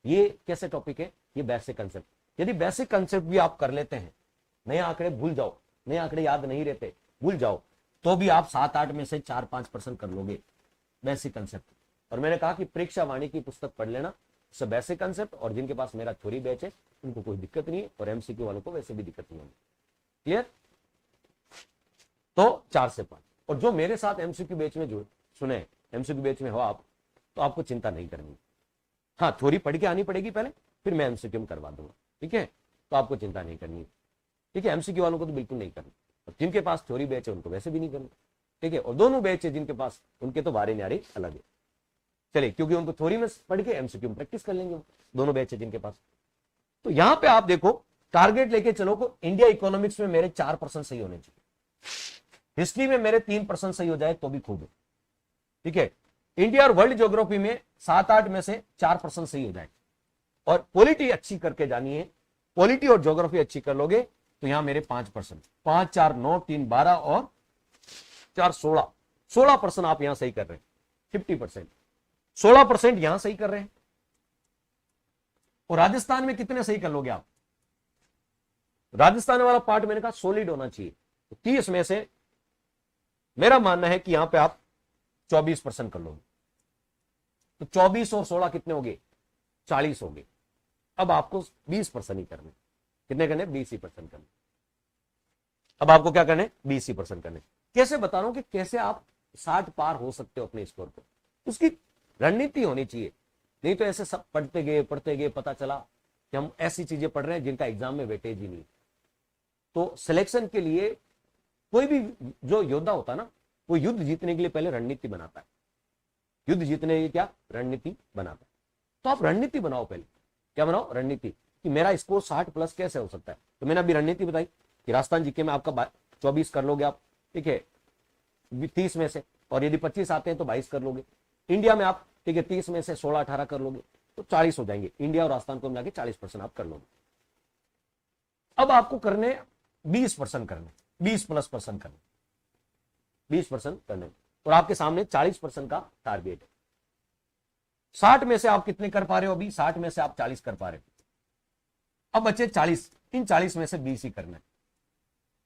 ये कैसे टॉपिक है, ये बेसिक कंसेप्ट। यदि बेसिक कंसेप्ट भी आप कर लेते हैं, नए आंकड़े भूल जाओ, नए आंकड़े याद नहीं रहते, भूल जाओ, तो भी आप 7-8 में से 4-5% कर लोगे बेसिक कंसेप्ट। और मैंने कहा कि परीक्षा वाणी की पुस्तक पढ़ लेना, उससे बेसिक कंसेप्ट, और जिनके पास मेरा थ्योरी बैच है उनको कोई दिक्कत नहीं है, और MCQ वालों को वैसे भी दिक्कत नहीं होगी। क्लियर? तो 4 से 5, और जो मेरे साथ MCQ बैच में जो सुने, MCQ बैच में हो आप, तो आपको चिंता नहीं करनी। हाँ, थ्योरी पढ़ के आनी पड़ेगी पहले, फिर मैं MCQ में करवा दूंगा। ठीक है, तो आपको चिंता नहीं करनी। ठीक है, MCQ वालों को तो बिल्कुल नहीं करनी, और जिनके पास थ्योरी बैच है उनको वैसे भी नहीं करनी। ठीक है, और दोनों बैच है जिनके पास, उनके तो वारे न्यारे अलग है। चलिए, क्योंकि उनको थ्योरी में पढ़ के MCQ में प्रैक्टिस कर लेंगे, दोनों बैच है जिनके पास। तो यहां पे आप देखो, टारगेट लेके चलो को इंडिया इकोनॉमिक्स में मेरे 4% सही होने चाहिए, हिस्ट्री में मेरे 3% सही हो जाए तो भी खूब है। ठीक है, इंडिया और वर्ल्ड ज्योग्राफी में 7-8 में से 4% सही हो जाए, और पॉलिटी अच्छी करके जानी है, पॉलिटी और ज्योग्राफी अच्छी कर लोगे तो यहां मेरे 5%, 5 4 9 3 12 और 4 16% आप यहां सही कर रहे हैं, 50%, 16% यहां सही कर रहे हैं। और राजस्थान में कितने सही कर लोगे आप? राजस्थान वाला पार्ट मैंने कहा सॉलिड होना चाहिए, तो 30 में से मेरा मानना है कि यहां पे आप 24% कर लोगे, तो 24 और 16 कितने हो गए? 40 हो गए। अब आपको 20% ही करने, कितने करने? 20% करने। अब आपको क्या करने? 20% करने। कैसे बता रहा हूं कि कैसे आप 60 पार हो सकते हो अपने स्कोर पर, उसकी रणनीति होनी चाहिए। नहीं तो ऐसे सब पढ़ते गए पता चला कि हम ऐसी चीजें पढ़ रहे हैं जिनका एग्जाम में वेटेज ही नहीं। तो सिलेक्शन के लिए कोई भी जो योद्धा होता है ना, वो युद्ध जीतने के लिए पहले रणनीति बनाता है, युद्ध जीतने के लिए क्या? रणनीति बनाता है। तो आप रणनीति बनाओ, पहले क्या बनाओ? रणनीति, कि मेरा स्कोर 60+ कैसे हो सकता है। तो मैंने अभी रणनीति बताई कि राजस्थान जीके में आपका 24 कर लोगे आप, ठीक है, 30 में से, और यदि 25 आते हैं तो 22 कर लोगे। इंडिया में आप, ठीक है, 30 में से 16-18 कर लोगे तो 40 हो जाएंगे। इंडिया और राजस्थान को मिला के 40% आप कर लोगे। अब आपको करने 20% करने, 20+% करने, 20% करने, और आपके सामने 40% का टारगेट है। 60 में से आप कितने कर पा रहे हो? अभी 60 में से आप 40 कर पा रहे हो। अब बचे 40, इन 40 में से 20 ही करना है,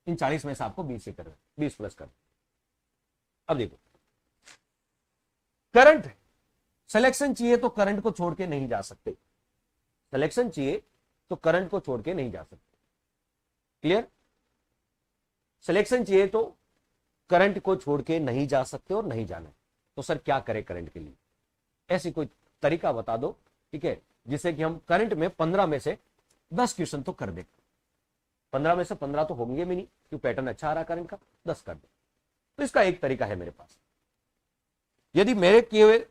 इन 40 में से आपको 20 ही करना है, 20+ करना। अब देखो, करंट सिलेक्शन चाहिए तो करंट को छोड़ के नहीं जा सकते, सिलेक्शन चाहिए तो करंट को छोड़ के नहीं जा सकते। क्लियर? सिलेक्शन चाहिए तो करंट को छोड़ के नहीं जा सकते और नहीं जाना है। तो सर क्या करें करंट के लिए? ऐसी कोई तरीका बता दो, ठीक है, जिससे कि हम करंट में 15 में से 10 क्वेश्चन तो कर दे। 15 में से 15 तो होंगे भी नहीं, क्योंकि पैटर्न अच्छा आ रहा करंट का, 10 कर दे। तो इसका एक तरीका है मेरे पास, यदि मेरे किए हुए,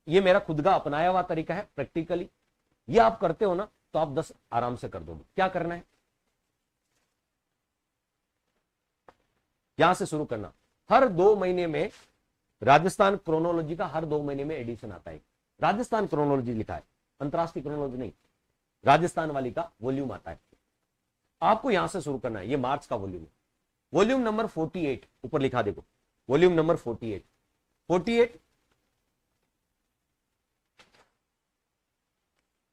ये मेरा खुद का अपनाया हुआ तरीका है प्रैक्टिकली, ये आप करते हो ना तो आप 10 आराम से कर दोगे। क्या करना है? यहां से शुरू करना। हर 2 महीने में राजस्थान क्रोनोलॉजी का हर 2 महीने में एडिशन आता है। राजस्थान क्रोनोलॉजी लिखा है, अंतरराष्ट्रीय क्रोनोलॉजी नहीं, राजस्थान वाली का वॉल्यूम आता है। आपको यहां से शुरू करना है। ये मार्च का वॉल्यूम है, वॉल्यूम नंबर 48 ऊपर लिखा, देखो वॉल्यूम नंबर 48,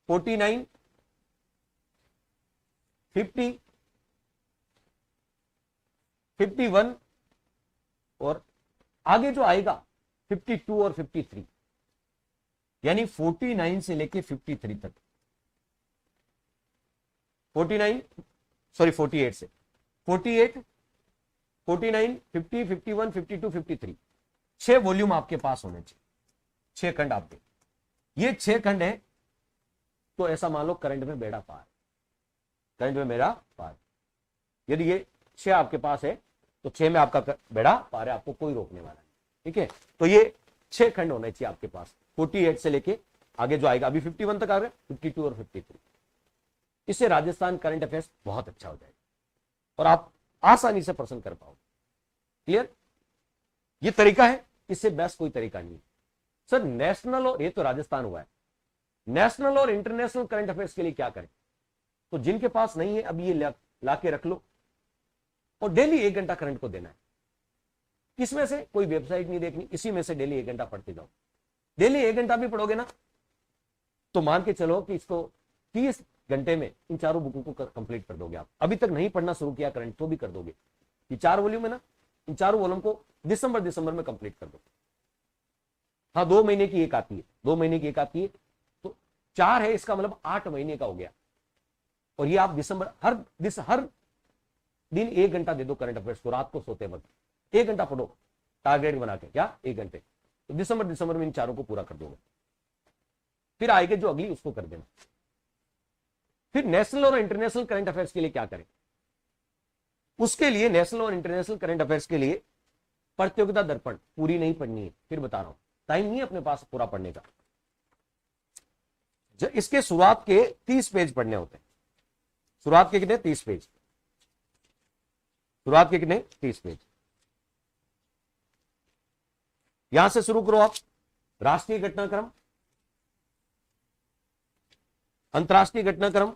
49, 50, 51 और आगे जो आएगा 52 और 53, यानी 49 से लेके 53 तक, 48 से 48, 49, 50, 51, 52, 53, 6 वॉल्यूम आपके पास होने चाहिए, 6 खंड आपके। ये 6 खंड है, तो ऐसा मान लो करंट में बेड़ा पार, करंट में मेरा पार। यदि ये 6 आपके पास है तो 6 में आपका बेड़ा पार है, आपको कोई रोकने वाला नहीं, ठीक है। तो ये 6 खंड होने चाहिए आपके पास, 48 से लेके आगे जो आएगा, अभी 51 तक आ रहे, 52 और 53। इससे राजस्थान करंट अफेयर्स बहुत अच्छा हो जाएगा और आप आसानी से प्रश्न कर पाओगे। क्लियर? ये तरीका है, इससे बेस्ट कोई तरीका नहीं है सर। नेशनल और, ये तो राजस्थान हुआ है, नेशनल और इंटरनेशनल करंट अफेयर्स के लिए क्या करें? तो जिनके पास नहीं है अभी ये ला के रख लो और डेली 1 घंटा करंट को देना है। किसमें से? कोई वेबसाइट नहीं देखनी, इसी में से डेली 1 घंटा पढ़ते जाओ। डेली 1 घंटा भी पढ़ोगे ना तो मान के चलो कि इसको 30 घंटे में इन चारों बुकों को कंप्लीट कर दोगे आप। अभी तक नहीं पढ़ना शुरू किया करंट तो भी कर दोगे। ये 4 वॉल्यूम है ना, इन चारों वॉल्यूम को दिसंबर में कंप्लीट कर दो। हाँ, 2 महीने की एक आती है, 2 महीने की एक आती है, तो 4 है, इसका मतलब 8 महीने का हो गया। और ये आप दिसंबर हर दिन 1 घंटा दे दो करंट अफेयर्स को, रात को सोते वक्त 1 घंटा पढ़ो, टारगेट बना के, क्या 1 घंटे, तो दिसंबर में इन चारों को पूरा कर दोगे। फिर आएगी जो अगली, उसको कर देना। फिर नेशनल और इंटरनेशनल करंट अफेयर्स के लिए क्या करें? उसके लिए नेशनल और इंटरनेशनल करंट अफेयर्स के लिए प्रतियोगिता दर्पण पूरी नहीं पढ़नी है। फिर बता रहा हूं, टाइम नहीं है अपने पास पूरा पढ़ने का। इसके शुरुआत के 30 पेज पढ़ने होते हैं। शुरुआत के कितने? 30 पेज। शुरुआत के कितने? 30 पेज। यहां से शुरू करो आप, राष्ट्रीय घटनाक्रम, अंतरराष्ट्रीय घटनाक्रम,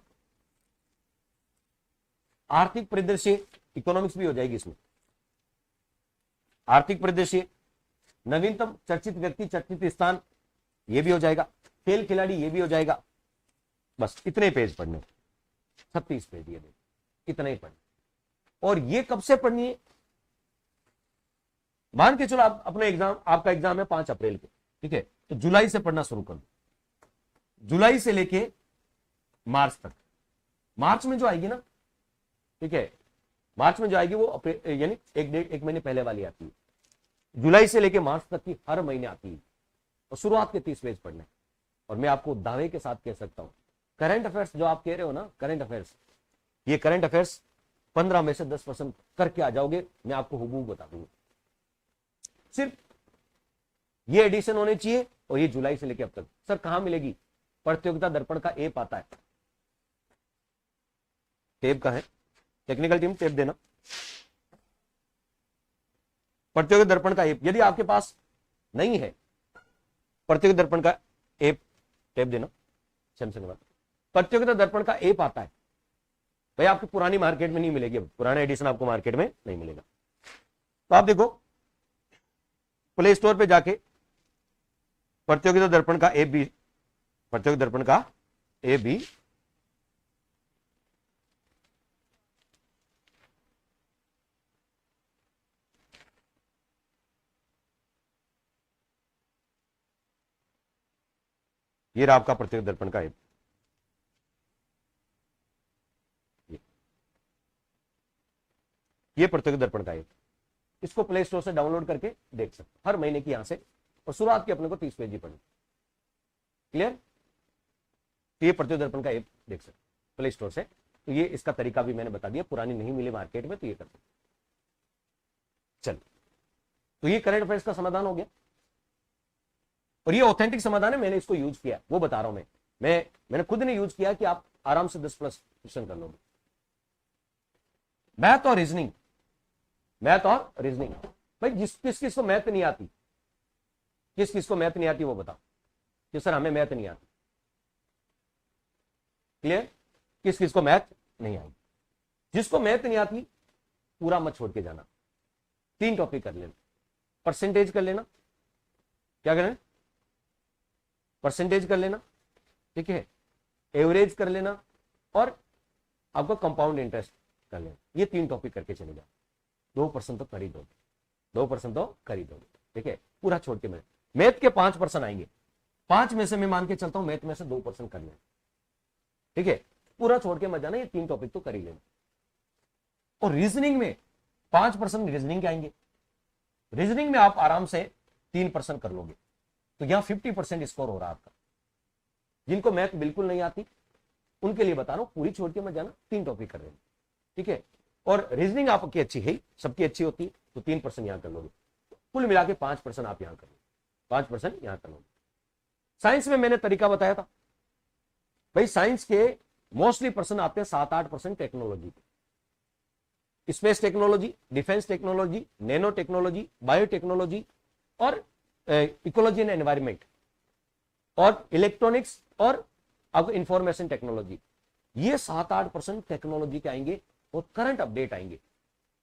आर्थिक परिदृश्य, इकोनॉमिक्स भी हो जाएगी इसमें, आर्थिक परिदृश्य, नवीनतम चर्चित व्यक्ति, चर्चित स्थान, ये भी हो जाएगा, खेल खिलाड़ी, ये भी हो जाएगा। बस इतने पेज पढ़ने, 36 पेज, ये इतना ही पढ़ना। और ये कब से पढ़नी है? मान के चलो आप अपना एग्जाम, आपका एग्जाम है 5 अप्रैल को, ठीक है, तो जुलाई से पढ़ना शुरू कर दो, जुलाई से लेके मार्च तक। मार्च में जो आएगी ना, ठीक है, मार्च में जो आएगी वो यानी एक महीने पहले वाली आती है। जुलाई से लेके मार्च तक की हर महीने आती है, और शुरुआत के 30 पेज पढ़ने। और मैं आपको दावे के साथ कह सकता हूं, करंट अफेयर्स जो आप कह रहे हो ना, करंट अफेयर्स, ये करंट अफेयर्स 15 में से 10% करके आ जाओगे, मैं आपको हुबहू बता दूंगा। सिर्फ ये एडिशन होने चाहिए, और ये जुलाई से लेके अब तक। सर कहां मिलेगी? प्रतियोगिता दर्पण का ऐप आता है, टेप का है, टेक्निकल टीम टेप देना, प्रतियोगिता दर्पण का ऐप। यदि आपके पास नहीं है प्रतियोगिता दर्पण का ऐप, टेप देना, सैमसंग वाला प्रतियोगिता दर्पण का ऐप आता है भाई, आपकी पुरानी मार्केट में नहीं मिलेगी, पुराना एडिशन आपको मार्केट में नहीं मिलेगा। तो आप देखो प्ले स्टोर पे जाके प्रतियोगिता दर्पण का ऐप भी, प्रतियोगिता दर्पण का ऐप भी ये रहा आपका प्रतियोगिता दर्पण का ऐप, ये प्रतियोगिता दर्पण का ऐप, इसको प्ले स्टोर से डाउनलोड करके देख सकते हर महीने की यहां से, और शुरुआत की अपने को 30 पेज ही पढ़नी। क्लियर? तो ये प्रतियोगिता दर्पण का ऐप देख सकते प्ले स्टोर से। तो ये इसका तरीका भी मैंने बता दिया, पुरानी नहीं मिले मार्केट में तो ये कर सकते। चलो, तो ये करंट अफेयर्स का समाधान हो गया, और ये ऑथेंटिक समाधान है, मैंने इसको यूज किया, वो बता रहा हूं मैंने खुद ने यूज किया कि आप आराम से 10+ क्वेश्चन कर लोगे। मैथ और रीजनिंग, मैथ और रीजनिंग, भाई किस किस को मैथ नहीं आती, किस किस को मैथ नहीं आती वो बताओ कि सर हमें मैथ नहीं आती। क्लियर? किस किस को मैथ नहीं आई? जिसको मैथ नहीं आती पूरा मत छोड़ के जाना, 3 टॉपिक कर लेना, परसेंटेज कर लेना, क्या करें, परसेंटेज कर लेना, ठीक है, एवरेज कर लेना, और आपको कंपाउंड इंटरेस्ट कर लेना। ये 3 टॉपिक करके चले जाओ, 2% तो कर ही दोगे, 2% तो कर ही दोगे, ठीक है, पूरा छोड़ के। मैथ के 5% आएंगे, 5 में से मैं मान के चलता हूं मैथ में से 2% कर लेना, ठीक है, पूरा छोड़ के मत जाना, ये 3 टॉपिक तो कर ही लेना। और रीजनिंग में 5% रीजनिंग के आएंगे, रीजनिंग में आप आराम से 3% कर लोगे, तो यहां 50% स्कोर हो रहा है आपका। जिनको मैथ बिल्कुल नहीं आती उनके लिए बता रहा हूं, पूरी छोड़ के मत जाना, 3 टॉपिक कर लेना, ठीक है। और रीजनिंग आपकी अच्छी है, सबकी अच्छी होती है, तो 3% यहां कर लोगे, कुल मिला के 5% आप यहां कर लोगे, 5% यहां कर लोगे। साइंस में मैंने तरीका बताया था भाई, साइंस के मोस्टली पर्सन आते हैं 7-8% technology, space technology, defence technology, nano technology, biotechnology, और इकोलॉजी एंड एनवायरमेंट, और इलेक्ट्रॉनिक्स, और आपको इंफॉर्मेशन टेक्नोलॉजी। ये 7-8% टेक्नोलॉजी के आएंगे, और करंट अपडेट आएंगे।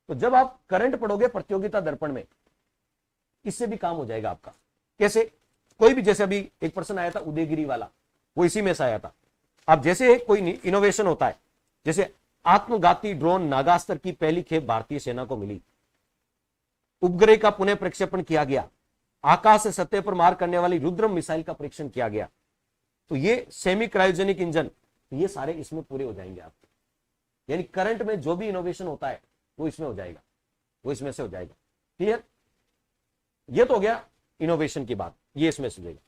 तो जब आप करंट पढ़ोगे प्रतियोगिता दर्पण में, इससे भी काम हो जाएगा आपका। कैसे? कोई भी, जैसे अभी एक पर्सन आया था उदयगिरी वाला, वो इसी में से आया था। अब जैसे कोई इनोवेशन होता है, जैसे आत्मघाती ड्रोन नागास्त्र की पहली खेप भारतीय सेना को मिली, उपग्रह का पुनः प्रक्षेपण किया गया, आकाश से सतह पर मार करने वाली रुद्रम मिसाइल का परीक्षण किया गया, तो ये सेमी क्रायोजेनिक इंजन, तो ये सारे इसमें पूरे हो जाएंगे आपके। यानी करंट में जो भी इनोवेशन होता है वो इसमें हो जाएगा, वो इसमें से हो जाएगा। क्लियर? ये तो हो गया इनोवेशन की बात, ये इसमें से हो जाएगा।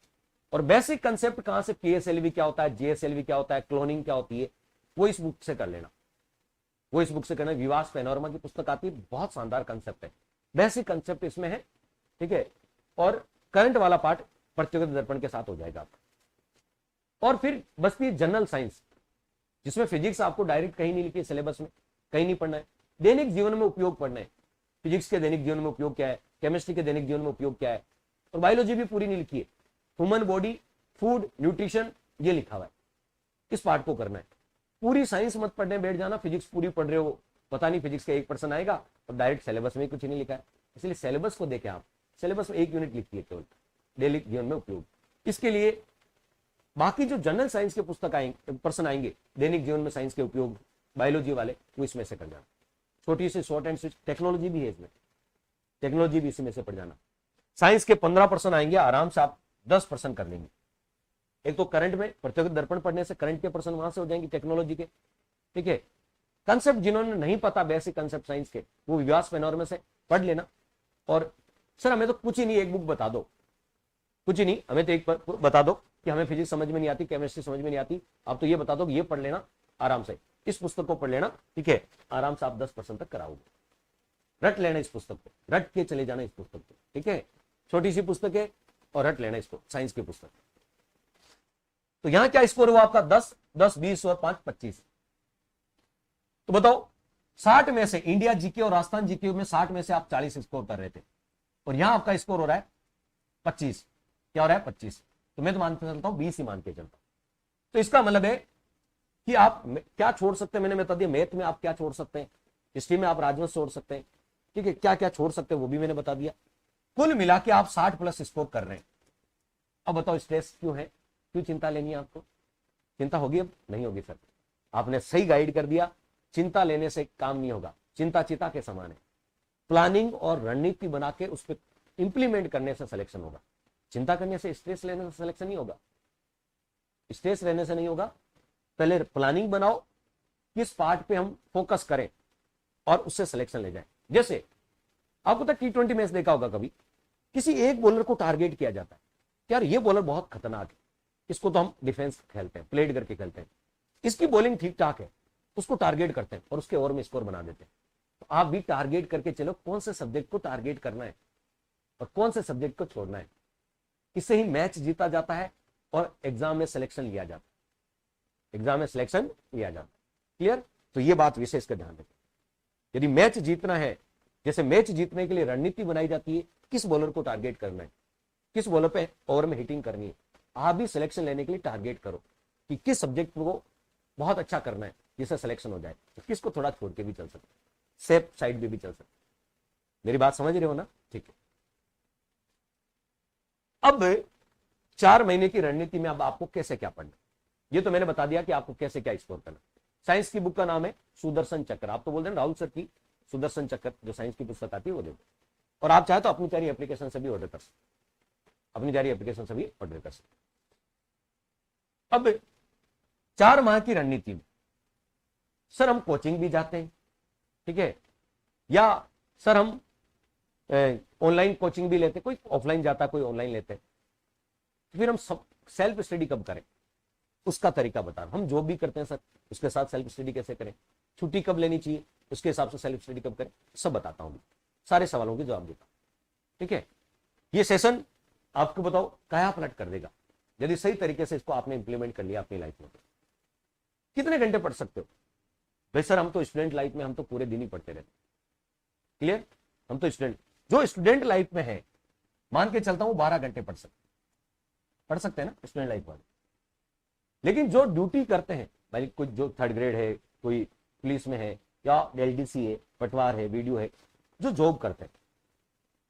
और बेसिक कंसेप्ट कहां से, पीएसएलवी क्या होता है, जेएसएलवी क्या होता है, क्लोनिंग क्या होती है, वो इस बुक से कर लेना, वो इस बुक से करना। विवास पैनोरमा की पुस्तक आती है, बहुत शानदार कंसेप्ट है, बेसिक कंसेप्ट इसमें है, ठीक है। और करंट वाला पार्ट प्रतियोगिता दर्पण के साथ हो जाएगा आपका। और फिर बचती है जनरल साइंस, जिसमें फिजिक्स आपको डायरेक्ट कहीं नहीं लिखी है सिलेबस में, कहीं नहीं पढ़ना है, दैनिक जीवन में उपयोग पढ़ना है। फिजिक्स के दैनिक जीवन में उपयोग क्या है, केमिस्ट्री के दैनिक जीवन में उपयोग क्या है, और बायोलॉजी भी पूरी नहीं लिखी है, ह्यूमन बॉडी, फूड, न्यूट्रिशन, ये लिखा हुआ है, इस पार्ट को करना है। पूरी साइंस मत पढ़ने बैठ जाना, फिजिक्स पूरी पढ़ रहे हो, पता नहीं फिजिक्स का 1% आएगा और डायरेक्ट सिलेबस में कुछ नहीं लिखा है। इसलिए सिलेबस को देखें आप, सिलेबस में 1 यूनिट लिखिए केवल, डेली जीवन में उपयोग। इसके लिए बाकी जो जनरल साइंस के पुस्तक आएंगे, पर्सन आएंगे दैनिक जीवन में साइंस के उपयोग, बायोलॉजी वाले, वो इसमें से कर जाना। छोटी सी शॉर्ट एंड स्विच, टेक्नोलॉजी भी है इसमें, टेक्नोलॉजी भी इसमें से पढ़ जाना। साइंस के 15% आएंगे, आराम से आप 10% कर लेंगे। एक तो करंट में प्रत्येक दर्पण पढ़ने से करंट के पर्सन वहां से हो जाएंगे टेक्नोलॉजी के, ठीक है। कंसेप्ट जिन्होंने नहीं पता बेसिक कंसेप्ट साइंस के, वो व्यास पेनोरमा से पढ़ लेना। और सर हमें तो कुछ ही नहीं, एक बुक बता दो, कुछ ही नहीं, हमें तो एक बता दो कि हमें फिजिक्स समझ में नहीं आती, केमिस्ट्री समझ में नहीं आती, आप तो ये बता दो कि ये पढ़ लेना आराम से, इस पुस्तक को पढ़ लेना, ठीक है, आराम से आप 10% तक कराओगे। रट लेना इस पुस्तक को, रट के चले जाना इस पुस्तक को, ठीक है। छोटी सी पुस्तक है और रट लेना इसको, साइंस की पुस्तक। तो यहां क्या स्कोर हुआ आपका? 10, 10, 20 और 5, 25। तो बताओ 60 में से, इंडिया जीके और राजस्थान जीके में 60 में से आप 40 स्कोर कर रहे थे, और यहां आपका स्कोर हो रहा है 25। क्या हो रहा है? 25। तो मैं तो मानते चलता हूं 20 ही मान के चलता हूं। तो इसका मतलब है कि आप क्या छोड़ सकते हैं, मैंने बता दिया। मैथ में आप क्या छोड़ सकते हैं, हिस्ट्री में आप राजवंश छोड़ सकते हैं, ठीक है, क्या क्या छोड़ सकते हैं वो भी मैंने बता दिया। कुल मिला के आप 60+ स्कोर कर रहे हैं। अब बताओ स्ट्रेस क्यों है, क्यों चिंता लेनी है आपको? चिंता होगी? अब नहीं होगी सर, आपने सही गाइड कर दिया। चिंता लेने से काम नहीं होगा, चिंता चिता के समान है। प्लानिंग और रणनीति बना के उस पर इंप्लीमेंट करने से सिलेक्शन होगा। चिंता करने से, स्ट्रेस लेने से सिलेक्शन नहीं होगा, स्ट्रेस रहने से नहीं होगा। पहले प्लानिंग बनाओ, किस पार्ट पे हम फोकस करें और उससे सिलेक्शन ले जाए। जैसे आपको तो T20 मैच देखा होगा, कभी किसी एक बॉलर को टारगेट किया जाता है, यार ये बॉलर बहुत खतरनाक है, इसको तो हम डिफेंस खेलते हैं, प्लेड करके खेलते हैं, इसकी बॉलिंग ठीक ठाक है, उसको टारगेट करते हैं और उसके ओवर में स्कोर बना देते हैं। तो आप भी टारगेट करके चलो, कौन से सब्जेक्ट को टारगेट करना है और कौन से सब्जेक्ट को छोड़ना है। इससे ही मैच जीता जाता है और एग्जाम में सिलेक्शन लिया जाता है, एग्जाम में सिलेक्शन लिया जाता है। क्लियर? तो ये बात विशेष कर ध्यान रखें। यदि मैच जीतना है, जैसे मैच जीतने के लिए रणनीति बनाई जाती है, किस बॉलर को टारगेट करना है, किस बॉलर पे ओवर में हिटिंग करनी है, आप भी सिलेक्शन लेने के लिए टारगेट करो कि किस सब्जेक्ट को बहुत अच्छा करना है जिससे सिलेक्शन हो जाए। तो किसको थोड़ा छोड़ के भी चल सकते, सेफ साइड भी चल सकते। मेरी बात समझ रहे हो ना? ठीक है। अब 4 महीने की रणनीति में अब आपको कैसे क्या पढ़ना, ये तो मैंने बता दिया कि आपको कैसे क्या स्कोर करना। साइंस की बुक का नाम है सुदर्शन चक्र। आप तो बोल रहे हैं राहुल सर की सुदर्शन चक्र जो साइंस की पुस्तक आती है वो देखो, और आप चाहे तो अपनी सारी एप्लीकेशन से भी ऑर्डर कर सकते, अपनी सारी एप्लीकेशन से भी ऑर्डर कर सकते। अब 4 माह की रणनीति में सर हम कोचिंग भी जाते हैं, ठीक है, या सर हम ऑनलाइन कोचिंग भी लेते, कोई ऑफलाइन जाता, कोई ऑनलाइन लेते हैं। फिर हम सब सेल्फ स्टडी कब करें, उसका तरीका बता रहा हूं। हम जो भी करते हैं सर, उसके साथ सेल्फ स्टडी कैसे करें, छुट्टी कब लेनी चाहिए, उसके हिसाब से सेल्फ स्टडी कब करें, सब बताता हूं, सारे सवालों के जवाब देता हूं, ठीक है। ये सेशन आपको बताओ काया पलट कर देगा यदि सही तरीके से इसको आपने इंप्लीमेंट कर लिया अपनी लाइफ में। कितने घंटे पढ़ सकते हो भाई? सर हम तो स्टूडेंट लाइफ में हम तो पूरे दिन ही पढ़ते रहते। क्लियर? हम तो स्टूडेंट, जो स्टूडेंट लाइफ में है, मान के चलता हूं 12 घंटे पढ़ सकते हैं ना स्टूडेंट लाइफ वाले। लेकिन जो ड्यूटी करते हैं भाई, कुछ जो 3rd ग्रेड है, कोई पुलिस में है, या LDC है, पटवार है, वीडियो है, जो जॉब करते हैं,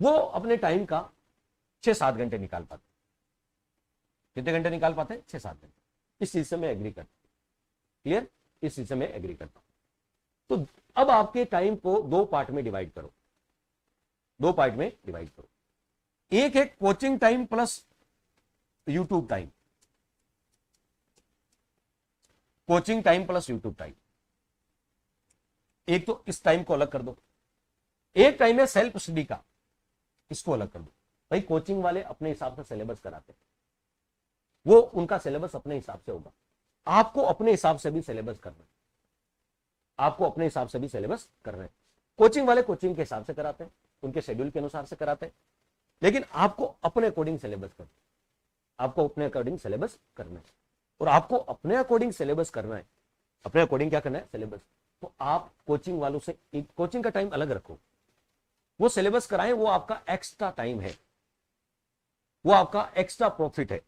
वो अपने टाइम का 6-7 घंटे निकाल पाते। कितने घंटे निकाल पाते हैं? 6-7 घंटे। इस चीज से मैं एग्री करता हूं। क्लियर? इस चीज से मैं एग्री करता हूं। तो अब आपके टाइम को 2 पार्ट में डिवाइड करो, 2 पार्ट में डिवाइड करो। एक है coaching time plus YouTube time, coaching time plus YouTube time. एक तो इस टाइम को अलग कर दो। एक टाइम है सेल्फ स्टडी का, इसको अलग कर दो। भाई कोचिंग वाले अपने हिसाब से सिलेबस कराते हैं, वो उनका सिलेबस अपने हिसाब से होगा, आपको अपने हिसाब से भी सिलेबस करना है, आपको अपने हिसाब से भी सिलेबस करना है। कोचिंग वाले कोचिंग के हिसाब से कराते हैं, उनके शेड्यूल के अनुसार से कराते हैं, लेकिन आपको अपने अकॉर्डिंग सिलेबस करना है, आपको अपने अकॉर्डिंग सिलेबस करना है। और आपको अपने अकॉर्डिंग सिलेबस करना है, अपने अकॉर्डिंग क्या करना है? सिलेबस। तो आप कोचिंग वालों से एक कोचिंग का टाइम अलग रखो, वो सिलेबस कराएं, वो आपका एक्स्ट्रा टाइम है, वो आपका एक्स्ट्रा प्रॉफिट है।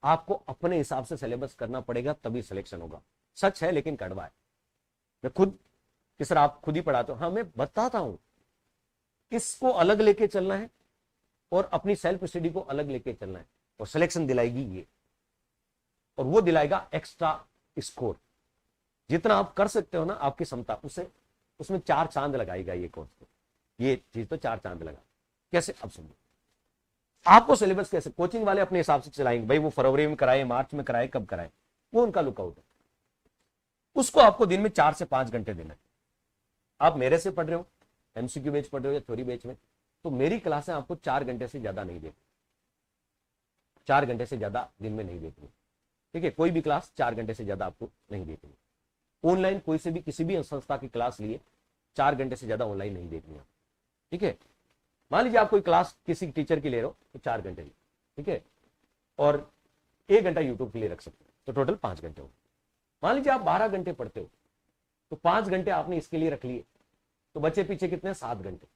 आपको अपने हिसाब से सिलेबस करना पड़ेगा, तभी सिलेक्शन होगा। सच है लेकिन कड़वा है। मैं खुद कि सर आप खुद ही पढ़ाते हो, हाँ मैं बताता हूं, इसको अलग लेके चलना है और अपनी सेल्फ स्टडी को अलग लेके चलना है, और सिलेक्शन दिलाएगी ये, और वो दिलाएगा एक्स्ट्रा स्कोर। जितना आप कर सकते हो ना आपकी क्षमता, उससे उसमें 4 चांद लगाएगा ये कोर्स को। ये चीज तो 4 चांद लगा। कैसे? अब समझो। आपको सिलेबस कैसे कोचिंग वाले अपने हिसाब से चलाएंगे, भाई वो फरवरी में कराए, मार्च में कराए, कब कराए, वो उनका लुकआउट है। उसको आपको दिन में 4 से 5 घंटे देना है। आप मेरे से पढ़ रहे हो, एमसीक्यू बेच पढ़ रहे हो या थ्योरी बेच में, तो मेरी क्लासें आपको 4 घंटे से ज्यादा नहीं देती, 4 घंटे से ज्यादा दिन में नहीं देती। ठीक है, कोई भी क्लास 4 घंटे से ज्यादा आपको नहीं देती। ऑनलाइन कोई से भी किसी भी संस्था की क्लास लिए 4 घंटे से ज्यादा ऑनलाइन नहीं देखनी है। ठीक है, मान लीजिए आप कोई क्लास किसी टीचर की ले रहे हो तो 4 घंटे, ठीक है, और 1 घंटा यूट्यूब के लिए रख सकते हो, तो टोटल 5 घंटे हो। मान लीजिए आप 12 घंटे पढ़ते हो तो 5 घंटे आपने इसके लिए रख लिए, तो बच्चे पीछे कितने? 7 घंटे।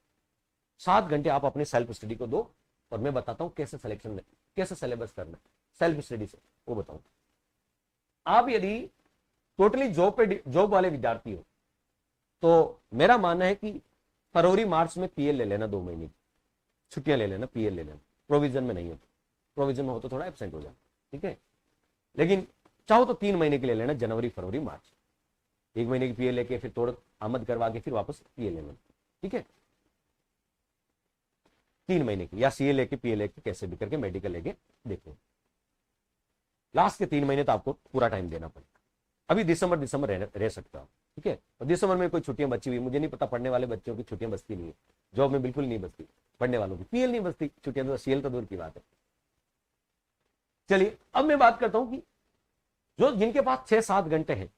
7 घंटे आप अपने सेल्फ स्टडी को दो, और मैं बताता हूं कैसे सिलेक्शन, कैसे सिलेबस करना है सेल्फ स्टडी से, वो बताऊं। आप यदि टोटली जॉब वाले विद्यार्थी हो तो मेरा मानना है कि फरवरी मार्च में पीएल ले लेना, 2 महीने की छुट्टियां ले लेना, पीएल ले लेना। प्रोविजन में नहीं हो, प्रोविजन में हो तो थोड़ा एब्सेंट हो जाए, ठीक है, लेकिन चाहो तो 3 महीने के ले लेना, जनवरी फरवरी मार्च। 1 महीने की पीएल लेके फिर थोड़ा आमद करवा के फिर वापस पीएल ले लेना, ठीक है, 3 महीने की, या सीए लेके पीएल लेके कैसे भी करके मेडिकल लेके देखो। लास्ट के 3 महीने तो आपको पूरा टाइम देना पड़ेगा। अभी दिसंबर रह सकता हूं, ठीक है, और दिसंबर में कोई छुट्टियां बची हुई, मुझे नहीं पता, पढ़ने वाले बच्चों की छुट्टियां बचती नहीं है, जॉब में बिल्कुल नहीं बचती, पढ़ने वालों की पीएल नहीं बचती छुट्टियां, तो सीएल तो दूर की बात है। चलिए अब मैं बात करता हूं कि जो जिनके पास 6-7 घंटे हैं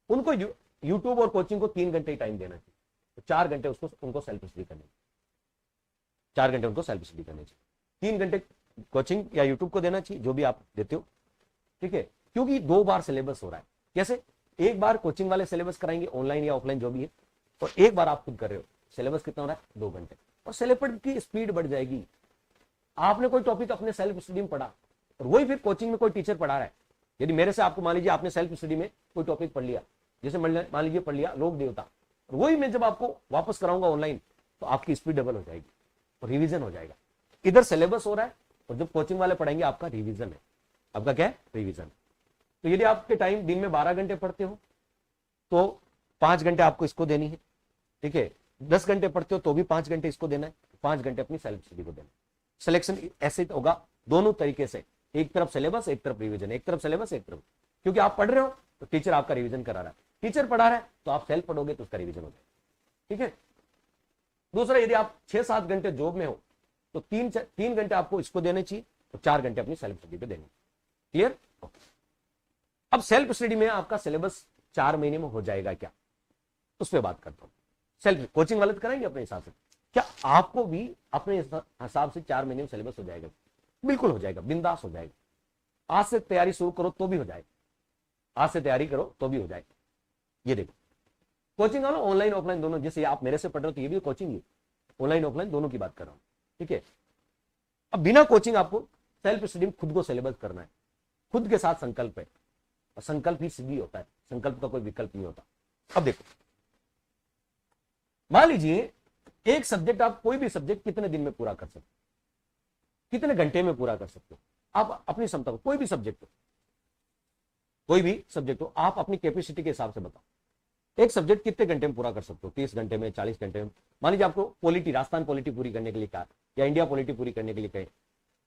उनको यूट्यूब और कोचिंग को 3 घंटे ही टाइम देना चाहिए, तो 4 घंटे उसको उनको सेल्फ स्टडी करनी, 4 घंटे उनको सेल्फ स्टडी करनी चाहिए, 3 घंटे कोचिंग या यूट्यूब को देना चाहिए, जो भी आप देते हो, ठीक है, क्योंकि 2 बार सिलेबस हो रहा है। कैसे? एक बार कोचिंग वाले सिलेबस कराएंगे ऑनलाइन या ऑफलाइन जो भी है, और एक बार आप खुद कर रहे हो। सिलेबस कितना हो रहा है? 2 घंटे, और सिलेबस की स्पीड बढ़ जाएगी। आपने कोई टॉपिक अपने सेल्फ स्टडी में पढ़ा और वही फिर कोचिंग में कोई टीचर पढ़ा रहा है। यदि मेरे से आपको, मान लीजिए आपने सेल्फ स्टडी में कोई टॉपिक पढ़ लिया, जैसे मान लीजिए पढ़ लिया लोक देवता, और वही मैं जब आपको वापस कराऊंगा ऑनलाइन, तो आपकी स्पीड डबल हो जाएगी और रिवीजन हो जाएगा। इधर सिलेबस हो रहा है और जब कोचिंग वाले पढ़ेंगे आपका रिवीजन है। आपका क्या है? रिवीजन। तो यदि आपके टाइम दिन में 12 घंटे पढ़ते हो तो 5 घंटे आपको इसको देनी है, ठीक है, 10 घंटे पढ़ते हो तो भी 5 घंटे इसको देना है, 5 घंटे अपनी सेल्फ स्टडी को देना। सिलेक्शन ऐसे होगा दोनों तरीके से, एक तरफ सिलेबस एक तरफ रिवीजन, एक तरफ सिलेबस एक तरफ, क्योंकि आप पढ़ रहे हो तो टीचर आपका रिवीजन करा रहा है, टीचर पढ़ा रहा है तो आप सेल्फ पढ़ोगे तो उसका रिवीजन हो जाएगा, ठीक है। दूसरा, यदि आप 6-7 घंटे जॉब में हो तो 3 घंटे आपको इसको देने चाहिए, तो 4 घंटे अपनी सेल्फ स्टडी पे देने। क्लियर? अब सेल्फ स्टडी में आपका सिलेबस 4 महीने में हो जाएगा क्या, उस पर बात करता हूं। सेल्फ कोचिंग वाले तो कराएंगे अपने हिसाब से, क्या आपको भी अपने हिसाब से 4 महीने में सिलेबस हो जाएगा? बिल्कुल हो जाएगा, बिंदास हो जाएगा। आज से तैयारी शुरू करो तो भी हो जाएगा, आज से तैयारी करो तो भी हो जाएगा। ये देखो, कोचिंग वालों ऑनलाइन ऑफलाइन दोनों, जैसे आप मेरे से पढ़ रहे हो तो ये भी कोचिंग ही, ऑनलाइन ऑफलाइन दोनों की बात कर रहा हूं, ठीक है। अब बिना कोचिंग आपको सेल्फ स्टडी में खुद को सिलेबस करना है, खुद के साथ संकल्प है, और संकल्प ही सिद्धि होता है, संकल्प का कोई विकल्प नहीं होता। अब देखो, मान लीजिए एक सब्जेक्ट, आप कोई भी सब्जेक्ट कितने दिन में पूरा कर सकते हो, कितने घंटे में पूरा कर सकते हो, आप अपनी क्षमता को, कोई भी सब्जेक्ट हो, कोई भी सब्जेक्ट हो, आप अपनी कैपेसिटी के हिसाब से बताओ एक सब्जेक्ट कितने घंटे में पूरा कर सकते हो, 30 घंटे में, 40 घंटे में। मान लीजिए आपको पॉलिटी, राजस्थान पॉलिटी पूरी करने के लिए कहा, या इंडिया पॉलिटी पूरी करने के लिए कहे,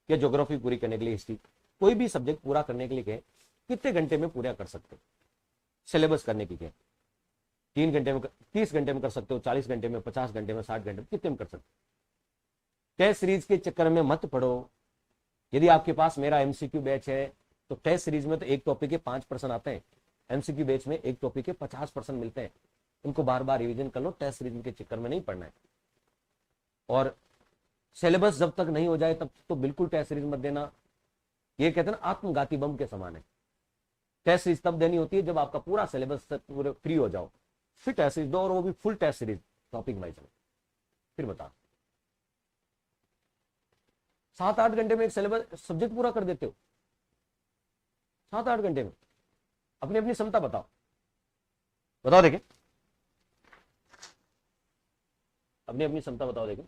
या ज्योग्राफी पूरी करने के लिए, हिस्ट्री, कोई भी सब्जेक्ट पूरा करने के लिए कहे, कितने घंटे में पूरा कर सकते हो? सिलेबस करने की कहे 3 घंटे में, 30 घंटे में कर सकते हो, 40 घंटे में, 50 घंटे में, 60 घंटे में, कितने में कर सकते हो? टेस्ट सीरीज के चक्कर में मत पढ़ो। यदि आपके पास मेरा एमसीक्यू बैच है तो टेस्ट सीरीज में तो एक टॉपिक के 5% आते हैं, एमसीक्यू बैच में एक टॉपिक के 50% मिलते हैं। उनको बार बार रिवीजन कर लो, टेस्ट सीरीज के चक्कर में नहीं पढ़ना है। और सिलेबस जब तक नहीं हो जाए तब तो बिल्कुल टेस्ट सीरीज मत देना। ये कहते हैं ना, आत्मघाती बम के समान है। टेस्ट सीरीज तब देनी होती है जब आपका पूरा सिलेबस पूरे फ्री हो जाओ, फिर टेस्ट सीरीज दो, और वो भी full test series topic wise. फिर बता, 7-8 घंटे में एक सिलेबस सब्जेक्ट पूरा कर देते हो, 7-8 घंटे में। अपनी अपनी क्षमता बताओ, बताओ देखें, अपनी अपनी क्षमता बताओ देखें।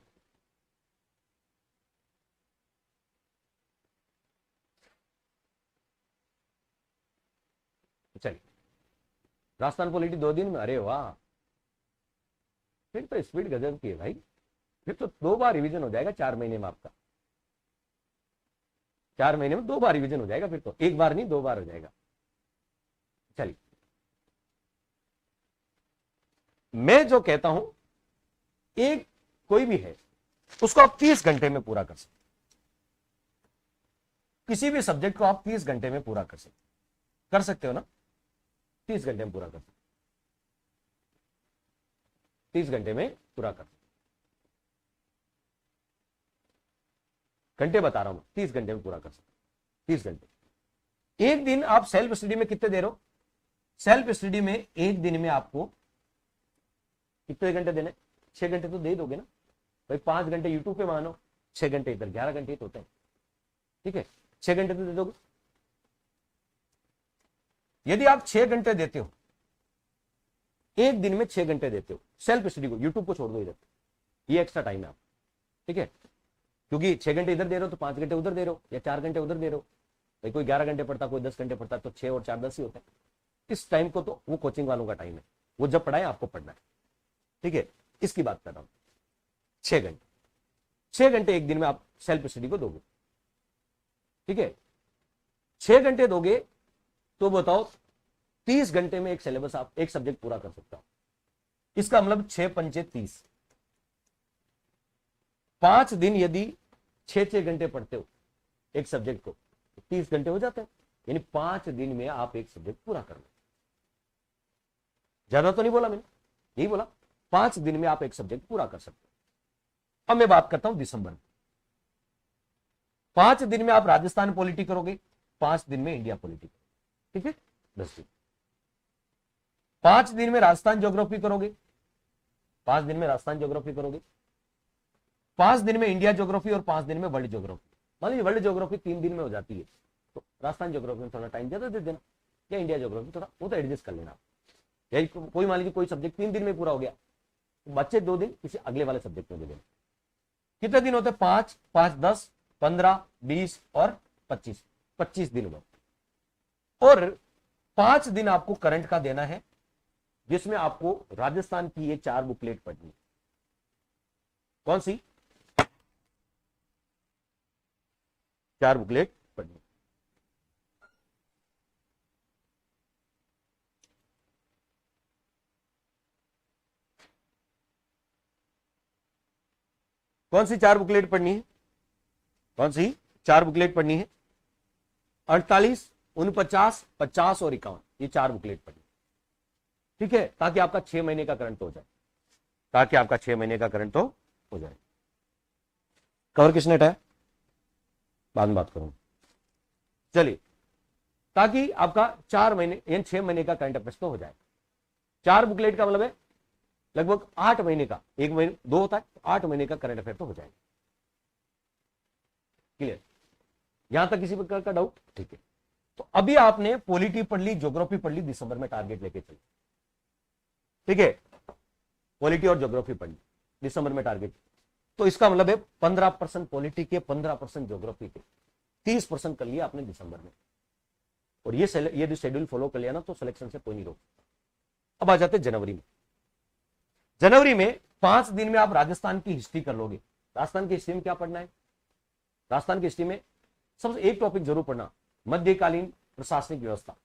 चलिए, राजस्थान पॉलिटी 2 दिन में, अरे वाह, फिर तो स्पीड गजब की है भाई, फिर तो 2 बार रिवीजन हो जाएगा 4 महीने में आपका, 4 महीने में 2 बार रिवीजन हो जाएगा, फिर तो 1 बार नहीं 2 बार हो जाएगा। चलिए, मैं जो कहता हूं, एक कोई भी है उसको आप 30 घंटे में पूरा कर सकते, किसी भी सब्जेक्ट को आप 30 घंटे में पूरा कर सकते हो ना, 30 घंटे में पूरा कर सकते, 30 घंटे में पूरा कर सकते, घंटे बता रहा हूं, 30 घंटे में पूरा कर सकते, 30 घंटे। एक दिन आप सेल्फ स्टडी में कितने दे रहे हो? सेल्फ स्टडी में एक दिन में आपको कितने घंटे देने? 6 घंटे तो दे दोगे ना भाई, 5 घंटे यूट्यूब पे मानो, 6 घंटे इधर, 11 घंटे तो होते हैं, ठीक है, 6 घंटे तो दे दोगे। यदि आप 6 घंटे देते हो, एक दिन में 6 घंटे देते हो सेल्फ स्टडी को, यूट्यूब को छोड़ दो इधर, ये एक्स्ट्रा टाइम है आप, ठीक है, क्योंकि 6 घंटे इधर दे रहे हो तो 5 घंटे उधर दे रहे हो, या 4 घंटे उधर दे रहे हो भाई, कोई 11 घंटे पढ़ता, कोई 10 घंटे पढ़ता, तो 6 और 4 10 ही होता है। इस टाइम को तो वो कोचिंग वालों का टाइम है, वो जब पढ़ाए आपको पढ़ना है, ठीक है, इसकी बात कर रहा हूं। 6 घंटे, 6 घंटे एक दिन में आप सेल्फ स्टडी को दोगे, ठीक है, 6 घंटे दोगे तो बताओ 30 घंटे में एक सिलेबस आप एक सब्जेक्ट पूरा कर सकता हो। इसका मतलब 6 पंचे 30, 5 दिन यदि 6 घंटे पढ़ते हो एक सब्जेक्ट को, तो 30 घंटे हो जाते हैं, यानी 5 दिन में आप एक सब्जेक्ट पूरा कर लो। ज्यादा तो नहीं बोला मैंने, यही बोला, 5 दिन में आप एक सब्जेक्ट पूरा कर सकते हो। अब मैं बात करता हूं दिसंबर में, 5 दिन में आप राजस्थान पॉलिटी करोगे, 5 दिन में इंडिया पॉलिटी, ठीक है, 10 दिन। 5 दिन में राजस्थान ज्योग्राफी करोगे, 5 दिन में राजस्थान ज्योग्राफी करोगे, 5 दिन में इंडिया ज्योग्राफी और 5 दिन में वर्ल्ड ज्योग्राफी। मान लीजिए वर्ल्ड ज्योग्राफी 3 दिन में हो जाती है, तो राजस्थान ज्योग्राफी में थोड़ा टाइम ज्यादा दे देना, या इंडिया ज्योग्राफी थोड़ा, वो तो एडजस्ट कर लेना। या कोई मान लीजिए कोई सब्जेक्ट 3 दिन में पूरा हो गया, तो बच्चे 2 दिन किसी अगले वाले सब्जेक्ट में दे देना। कितने दिन होते हैं? 5, 5, 10, 15, 20 और 25, 25 दिन हुए। और 5 दिन आपको करंट का देना है, जिसमें आपको राजस्थान की ये 4 बुकलेट पढ़नी है। कौन सी 4 बुकलेट पढ़नी? कौन सी 4 बुकलेट पढ़नी है? कौन सी 4 बुकलेट पढ़नी है? 48, 49, 50 और 51, ये 4 बुकलेट पढ़नी, ठीक है, ताकि आपका 6 महीने का करंट हो जाए, ताकि आपका 6 महीने का करंट तो हो जाए। कवर किसने हटाया? बाद में बात करूंगा। चलिए, ताकि आपका 4 महीने यानी 6 महीने का करंट अफेयर्स तो हो जाए। 4 बुकलेट का मतलब है लगभग 8 महीने का, 1 महीने 2 होता है, 8 महीने का करंट अफेयर तो हो जाएगा। क्लियर? यहां तक किसी प्रकार का डाउट? ठीक है, तो अभी आपने पॉलिटी पढ़ ली, ज्योग्राफी पढ़ ली, दिसंबर में टारगेट लेके चलिए, ठीक है, पॉलिटी और ज्योग्राफी पढ़ ली, दिसंबर में टारगेट। तो इसका मतलब है 15% पॉलिटी के, 15% ज्योग्राफी के, 30% कर लिया आपने दिसंबर में। और ये यदि शेड्यूल फॉलो कर लिया ना, तो सिलेक्शन से कोई नहीं रोक। अब आ जाते जनवरी में। जनवरी में 5 दिन में आप राजस्थान की हिस्ट्री कर लोगे। राजस्थान की हिस्ट्री में क्या पढ़ना है? राजस्थान की हिस्ट्री में सबसे एक टॉपिक जरूर पढ़ना, मध्यकालीन प्रशासनिक व्यवस्था,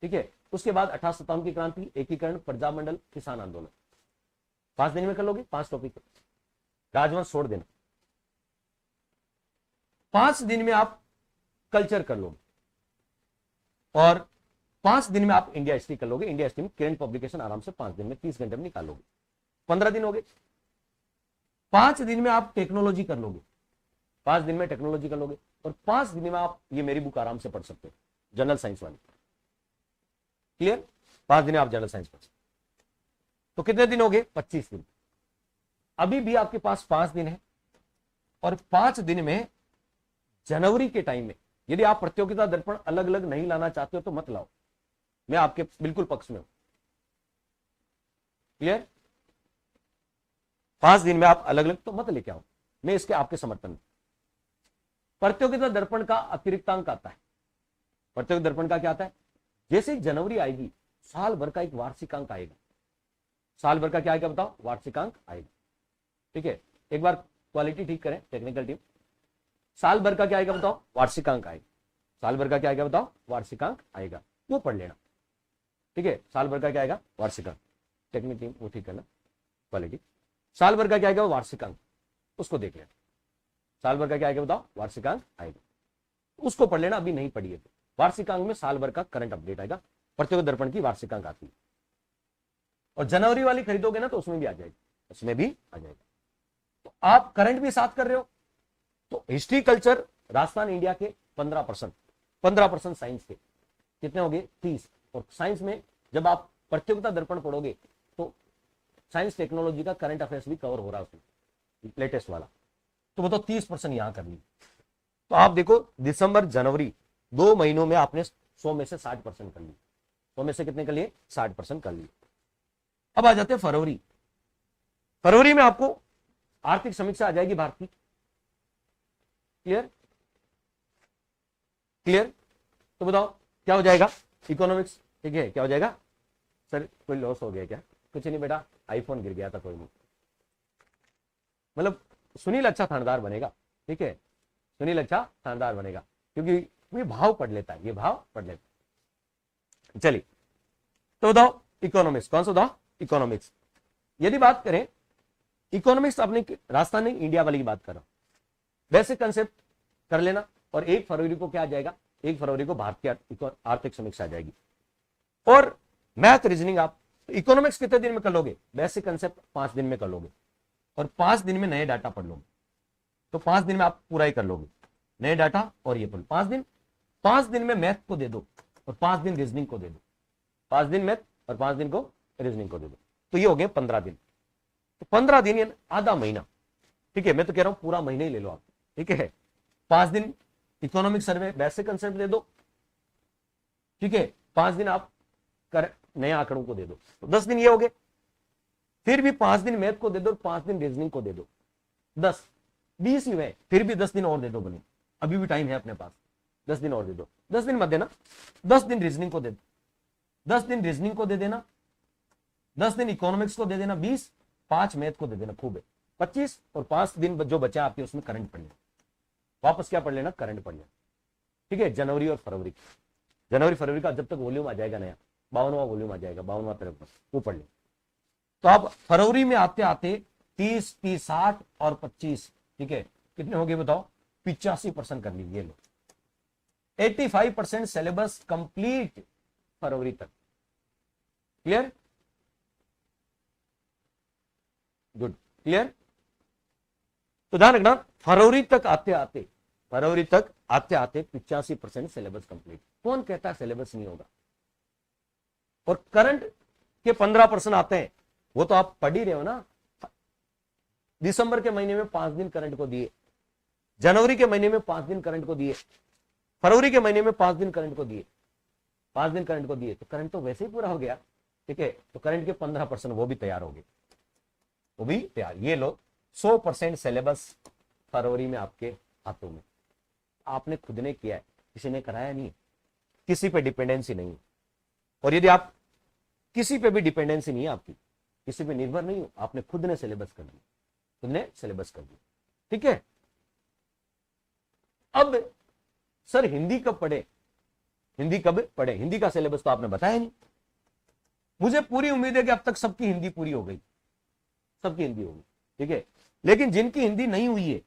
ठीक है। उसके बाद 1857 की क्रांति, एकीकरण, प्रजा मंडल, किसान आंदोलन। 5 दिन में कर लोगे, 5 टॉपिक। राजवंश छोड़ देना। 5 दिन में आप कल्चर कर लोगे, और 5 दिन में आप इंडिया हिस्ट्री कर लोगे। इंडिया हिस्ट्री में करंट पब्लिकेशन आराम से 5 दिन में 30 घंटे में निकाल लोगे, 15 दिन हो गए। 5 दिन में आप टेक्नोलॉजी कर लोगे, 5 दिन में टेक्नोलॉजी कर लोगे, और 5 दिन में आप ये मेरी बुक आराम से पढ़ सकते हो, जनरल साइंस वाली। क्लियर? 5 दिन में आप जनरल साइंस पढ़ सकते। तो कितने दिन हो गए? 25 दिन। अभी भी आपके पास 5 दिन है, और 5 दिन में जनवरी के टाइम में यदि आप प्रतियोगिता दर्पण अलग अलग नहीं लाना चाहते हो तो मत लाओ, मैं आपके बिल्कुल पक्ष में हूं। क्लियर? 5 दिन में आप अलग अलग तो मत लेके आओ, मैं इसके आपके समर्थन में। प्रतियोगिता दर्पण का अतिरिक्तांक आता है। प्रतियोगिता दर्पण का क्या आता है? जैसे ही जनवरी आएगी साल भर का एक वार्षिकांक आएगा। साल भर का क्या आएगा बताओ? वार्षिकांक आएगा। ठीक है, एक बार क्वालिटी ठीक करें टेक्निकल टीम। साल भर का क्या आएगा बताओ? वार्षिकांक आएगा। साल भर का क्या आएगा बताओ? वार्षिकांक आएगा, वो पढ़ लेना। ठीक है, साल भर का क्या आएगा? वार्षिकांक। टेक्निकल टीम वो ठीक करना क्वालिटी। साल भर का क्या आएगा? वार्षिकांक, उसको देख लेना। साल भर का क्या आएगा बताओ? वार्षिकांक आएगा, उसको पढ़ लेना, अभी नहीं पढ़ी है तो। वार्षिकांक में साल भर का करंट अपडेट आएगा, प्रतियोगिता दर्पण की वार्षिकांक आती है। और जनवरी वाली खरीदोगे ना तो उसमें भी आ जाएगी, उसमें भी आ जाएगा। तो आप करंट भी साथ कर रहे हो, तो हिस्ट्री कल्चर राजस्थान इंडिया के 15% साइंस के कितने हो गए? 30। और साइंस में जब आप प्रतियोगिता दर्पण पढ़ोगे तो साइंस टेक्नोलॉजी का करंट अफेयर्स भी कवर हो रहा है उसमें, लेटेस्ट वाला। तो वो तो 30% यहां कर ली। तो आप देखो दिसंबर जनवरी 2 महीनों में आपने 100 में से 60% कर ली। 100 में से कितने कर लिए? 60% कर लिए। अब आ जाते हैं फरवरी। फरवरी में आपको आर्थिक समीक्षा आ जाएगी भारत की। क्लियर? क्लियर? तो बताओ क्या हो जाएगा? इकोनॉमिक्स। ठीक है, क्या हो जाएगा? सर कोई लॉस हो गया क्या? कुछ नहीं बेटा, आईफोन गिर गया था, कोई नहीं। मतलब सुनील अच्छा थानेदार बनेगा। ठीक है, सुनील अच्छा थानेदार बनेगा क्योंकि ये भाव पढ़ लेता है, ये भाव पढ़ लेता है। चलिए तो बताओ इकोनॉमिक्स कौन सा बताओ? इकोनॉमिक्स। यदि बात करें इकोनॉमिक्स, अपने राजस्थान नहीं इंडिया वाली की बात कर रहा हूं, बेसिक कंसेप्ट कर लेना। और 1 फरवरी को क्या आ जाएगा? 1 फरवरी को भारत की आर्थिक समीक्षा आ जाएगी। और मैथ रीजनिंग आप इकोनॉमिक्स कितने दिन में कर लोगे? बेसिक कंसेप्ट 5 दिन में कर लोगे, और 5 दिन में नए डाटा पढ़ लोगे। तो 5 दिन में आप पूरा ही कर लोगे, नए डाटा और ये पढ़। 5 दिन में मैथ को दे दो और 5 दिन रीजनिंग को दे दो। 5 दिन मैथ और 5 दिन को रीजनिंग को दे दो, तो ये हो गए 15 दिन। तो 15 दिन यानी आधा महीना। ठीक है, मैं तो कह रहा हूं पूरा महीना ही ले लो आप। ठीक है, 5 दिन इकोनॉमिक सर्वे बेसिक कंसेप्ट दे दो। ठीक है, 5 दिन आप नए आंकड़ों को दे दो, तो 10 दिन ये हो गए। फिर भी 5 दिन मैथ को दे दो और 5 दिन रीजनिंग को दे दो, 20 ही हुए। फिर भी 10 दिन और दे दो बने, अभी भी टाइम है अपने पास, 10 दिन और दे दो। 10 दिन मत देना, 10 दिन रीजनिंग को दे दो, 10 दिन रीजनिंग को दे देना, 10 दिन इकोनॉमिक्स को दे देना, 20, 5 मैथ को दे देना, खूब है 25। और 5 दिन जो बचा आपके उसमें करंट पढ़ लेना, वापस क्या पढ़ लेना? करंट पढ़ लेना। ठीक है, जनवरी और फरवरी, जनवरी फरवरी का जब तक वॉल्यूम आ जाएगा नया 52वां वॉल्यूम आ जाएगा, 52वां तरफ वो पढ़ लें। तो आप फरवरी में आते आते 30, 30, 60 और 25, ठीक है, कितने हो गए बताओ? 85% कर लीजिए। लो 85% सिलेबस कंप्लीट फरवरी तक। क्लियर? Good, clear? तो ध्यान रखना फरवरी तक आते आते 85% सिलेबस कंप्लीट। कौन कहता है सिलेबस नहीं होगा? और करंट के 15% आते हैं, वो तो आप पढ़ ही रहे हो ना। दिसंबर के महीने में 5 दिन करंट को दिए, जनवरी के महीने में 5 दिन करंट को दिए, फरवरी के महीने में 5 दिन करंट को दिए, 5 दिन करंट को दिए, तो करंट तो वैसे ही पूरा हो गया। ठीक है, तो करंट के 15% वो भी तैयार हो गए, वो भी तैयार। ये लो 100% सिलेबस फरवरी में आपके हाथों में। आपने खुद ने किया है, किसी ने कराया नहीं, किसी पे डिपेंडेंसी नहीं। और यदि आप किसी पे भी डिपेंडेंसी नहीं है आपकी, किसी पे निर्भर नहीं हो, आपने खुद ने सिलेबस कर दिया, खुद ने सिलेबस कर दिया। ठीक है, अब सर हिंदी कब पढ़े? हिंदी कब पढ़े? हिंदी का सिलेबस तो आपने बताया नहीं। मुझे पूरी उम्मीद है कि अब तक सबकी हिंदी पूरी हो गई, सबकी हिंदी होगी। ठीक है, लेकिन जिनकी हिंदी नहीं हुई है,